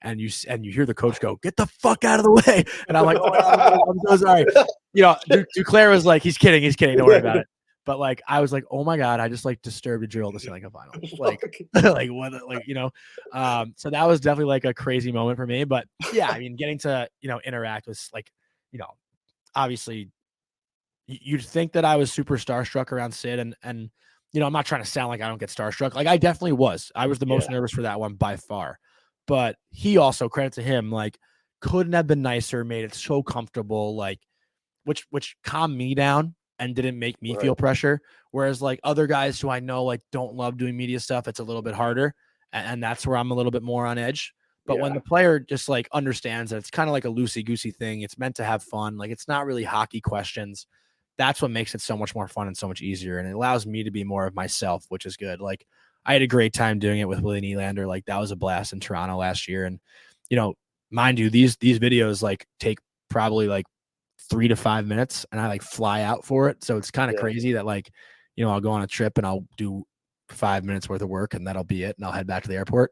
And you hear the coach go, "Get the fuck out of the way!" And I'm like, "Oh, I'm so sorry." Duclair was he's kidding, don't worry about it. But I was like, "Oh my god, I just disturbed a drill to Stanley Cup Final." What? So that was definitely a crazy moment for me. But yeah, I mean, getting to interact with obviously, you'd think that I was super starstruck around Sid, and I'm not trying to sound like I don't get starstruck. I definitely was. I was the most nervous for that one by far. But he also, credit to him, couldn't have been nicer, made it so comfortable, which calmed me down and didn't make me feel pressure. Whereas other guys who I know don't love doing media stuff, it's a little bit harder. And that's where I'm a little bit more on edge. But when the player just understands that it's kind of a loosey-goosey thing, it's meant to have fun. It's not really hockey questions. That's what makes it so much more fun and so much easier. And it allows me to be more of myself, which is good. I had a great time doing it with Willie Nylander. That was a blast in Toronto last year. And, mind you, these videos take probably 3 to 5 minutes, and I fly out for it. So it's kind of crazy that I'll go on a trip and I'll do 5 minutes worth of work and that'll be it. And I'll head back to the airport,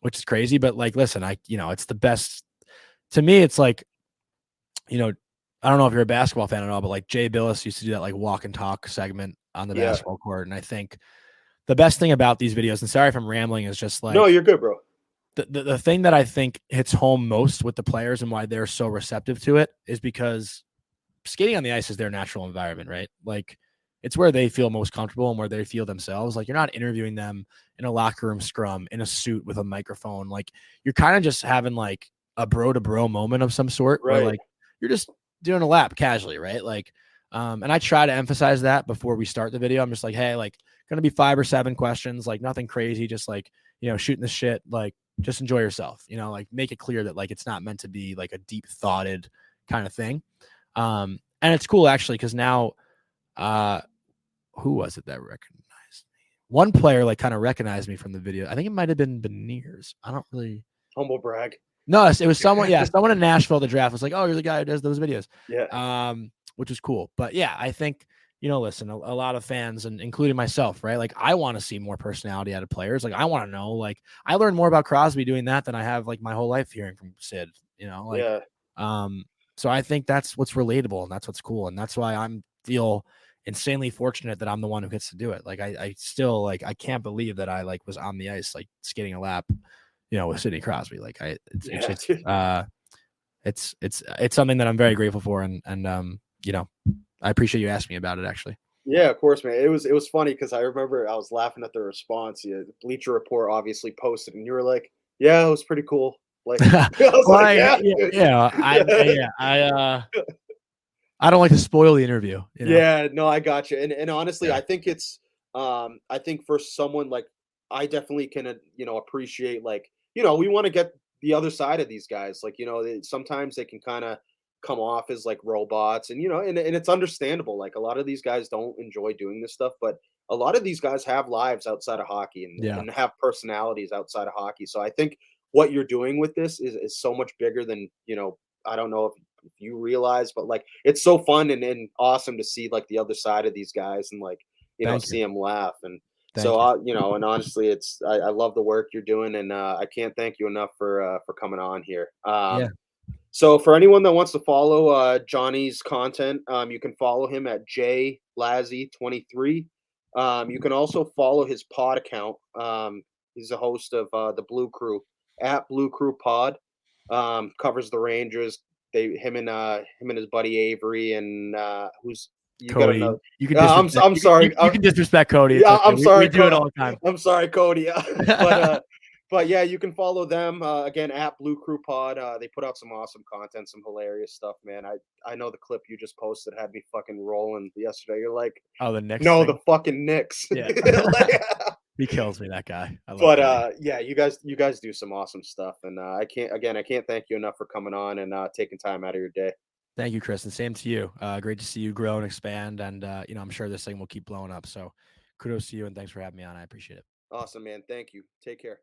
which is crazy. But listen, it's the best to me. It's I don't know if you're a basketball fan at all, but Jay Billis used to do that walk and talk segment on the basketball court. And I think the best thing about these videos, and sorry if I'm rambling, is just no, you're good, bro. The thing that I think hits home most with the players and why they're so receptive to it is because skating on the ice is their natural environment, right? it's where they feel most comfortable and where they feel themselves. Like, you're not interviewing them in a locker room scrum in a suit with a microphone. Like, you're kind of just having like a bro to bro moment of some sort, where Right. like you're just doing a lap casually, right? Like, and I try to emphasize that before we start the video. I'm just like, hey, like, gonna be 5 or 7 questions, like nothing crazy, just like, shooting the shit, like just enjoy yourself, like make it clear that like it's not meant to be like a deep thoughted kind of thing. And it's cool actually, because now who was it that recognized me? One player like kind of recognized me from the video. I think it might have been Beniers. I don't really Humble brag. No, it was someone, someone in Nashville. The draft was like, oh, you're the guy who does those videos. Yeah. Which was cool. But yeah, I think, listen, a lot of fans, and including myself, right? Like, I want to see more personality out of players. Like, I want to know, like, I learned more about Crosby doing that than I have like my whole life hearing from Sid, like, yeah. So I think that's what's relatable, and that's what's cool. And that's why I'm feel insanely fortunate that I'm the one who gets to do it. Like, I still, like, I can't believe that I like was on the ice, like skating a lap, with Sidney Crosby. Like, it's something that I'm very grateful for. And I appreciate you asking me about it, actually. Yeah, of course, man. It was funny because I remember I was laughing at the response. The Bleacher Report obviously posted, and you were like, "Yeah, it was pretty cool." Like, I was like, I don't like to spoil the interview. Yeah, no, I got you. And honestly, Yeah. I think it's I think for someone like I definitely can appreciate, like, we want to get the other side of these guys. Like, sometimes they can kind of come off as like robots, and and it's understandable. Like, a lot of these guys don't enjoy doing this stuff, but a lot of these guys have lives outside of hockey, and have personalities outside of hockey. So I think what you're doing with this is so much bigger than, I don't know if you realize, but like, it's so fun and awesome to see like the other side of these guys, and like, see them laugh. And so, and honestly, I love the work you're doing, and I can't thank you enough for coming on here. So for anyone that wants to follow Jonny's content, you can follow him at JLazzy23. You can also follow his pod account. He's a host of the Blue Crew at Blue Crew Pod. Covers the Rangers. Him and his buddy Avery, and who's you Cody. got to know. You can I'm sorry. You can disrespect Cody. Yeah, okay. I'm sorry. We do it all the time. I'm sorry, Cody. But yeah, you can follow them again at Blue Crew Pod. They put out some awesome content, some hilarious stuff, man. I know the clip you just posted had me fucking rolling yesterday. You're like, oh, the Knicks. No, thing? the fucking Knicks. Yeah. He kills me, that guy. Yeah, you guys do some awesome stuff, and I can't thank you enough for coming on and taking time out of your day. Thank you, Chris, and same to you. Great to see you grow and expand, and I'm sure this thing will keep blowing up. So kudos to you, and thanks for having me on. I appreciate it. Awesome, man. Thank you. Take care.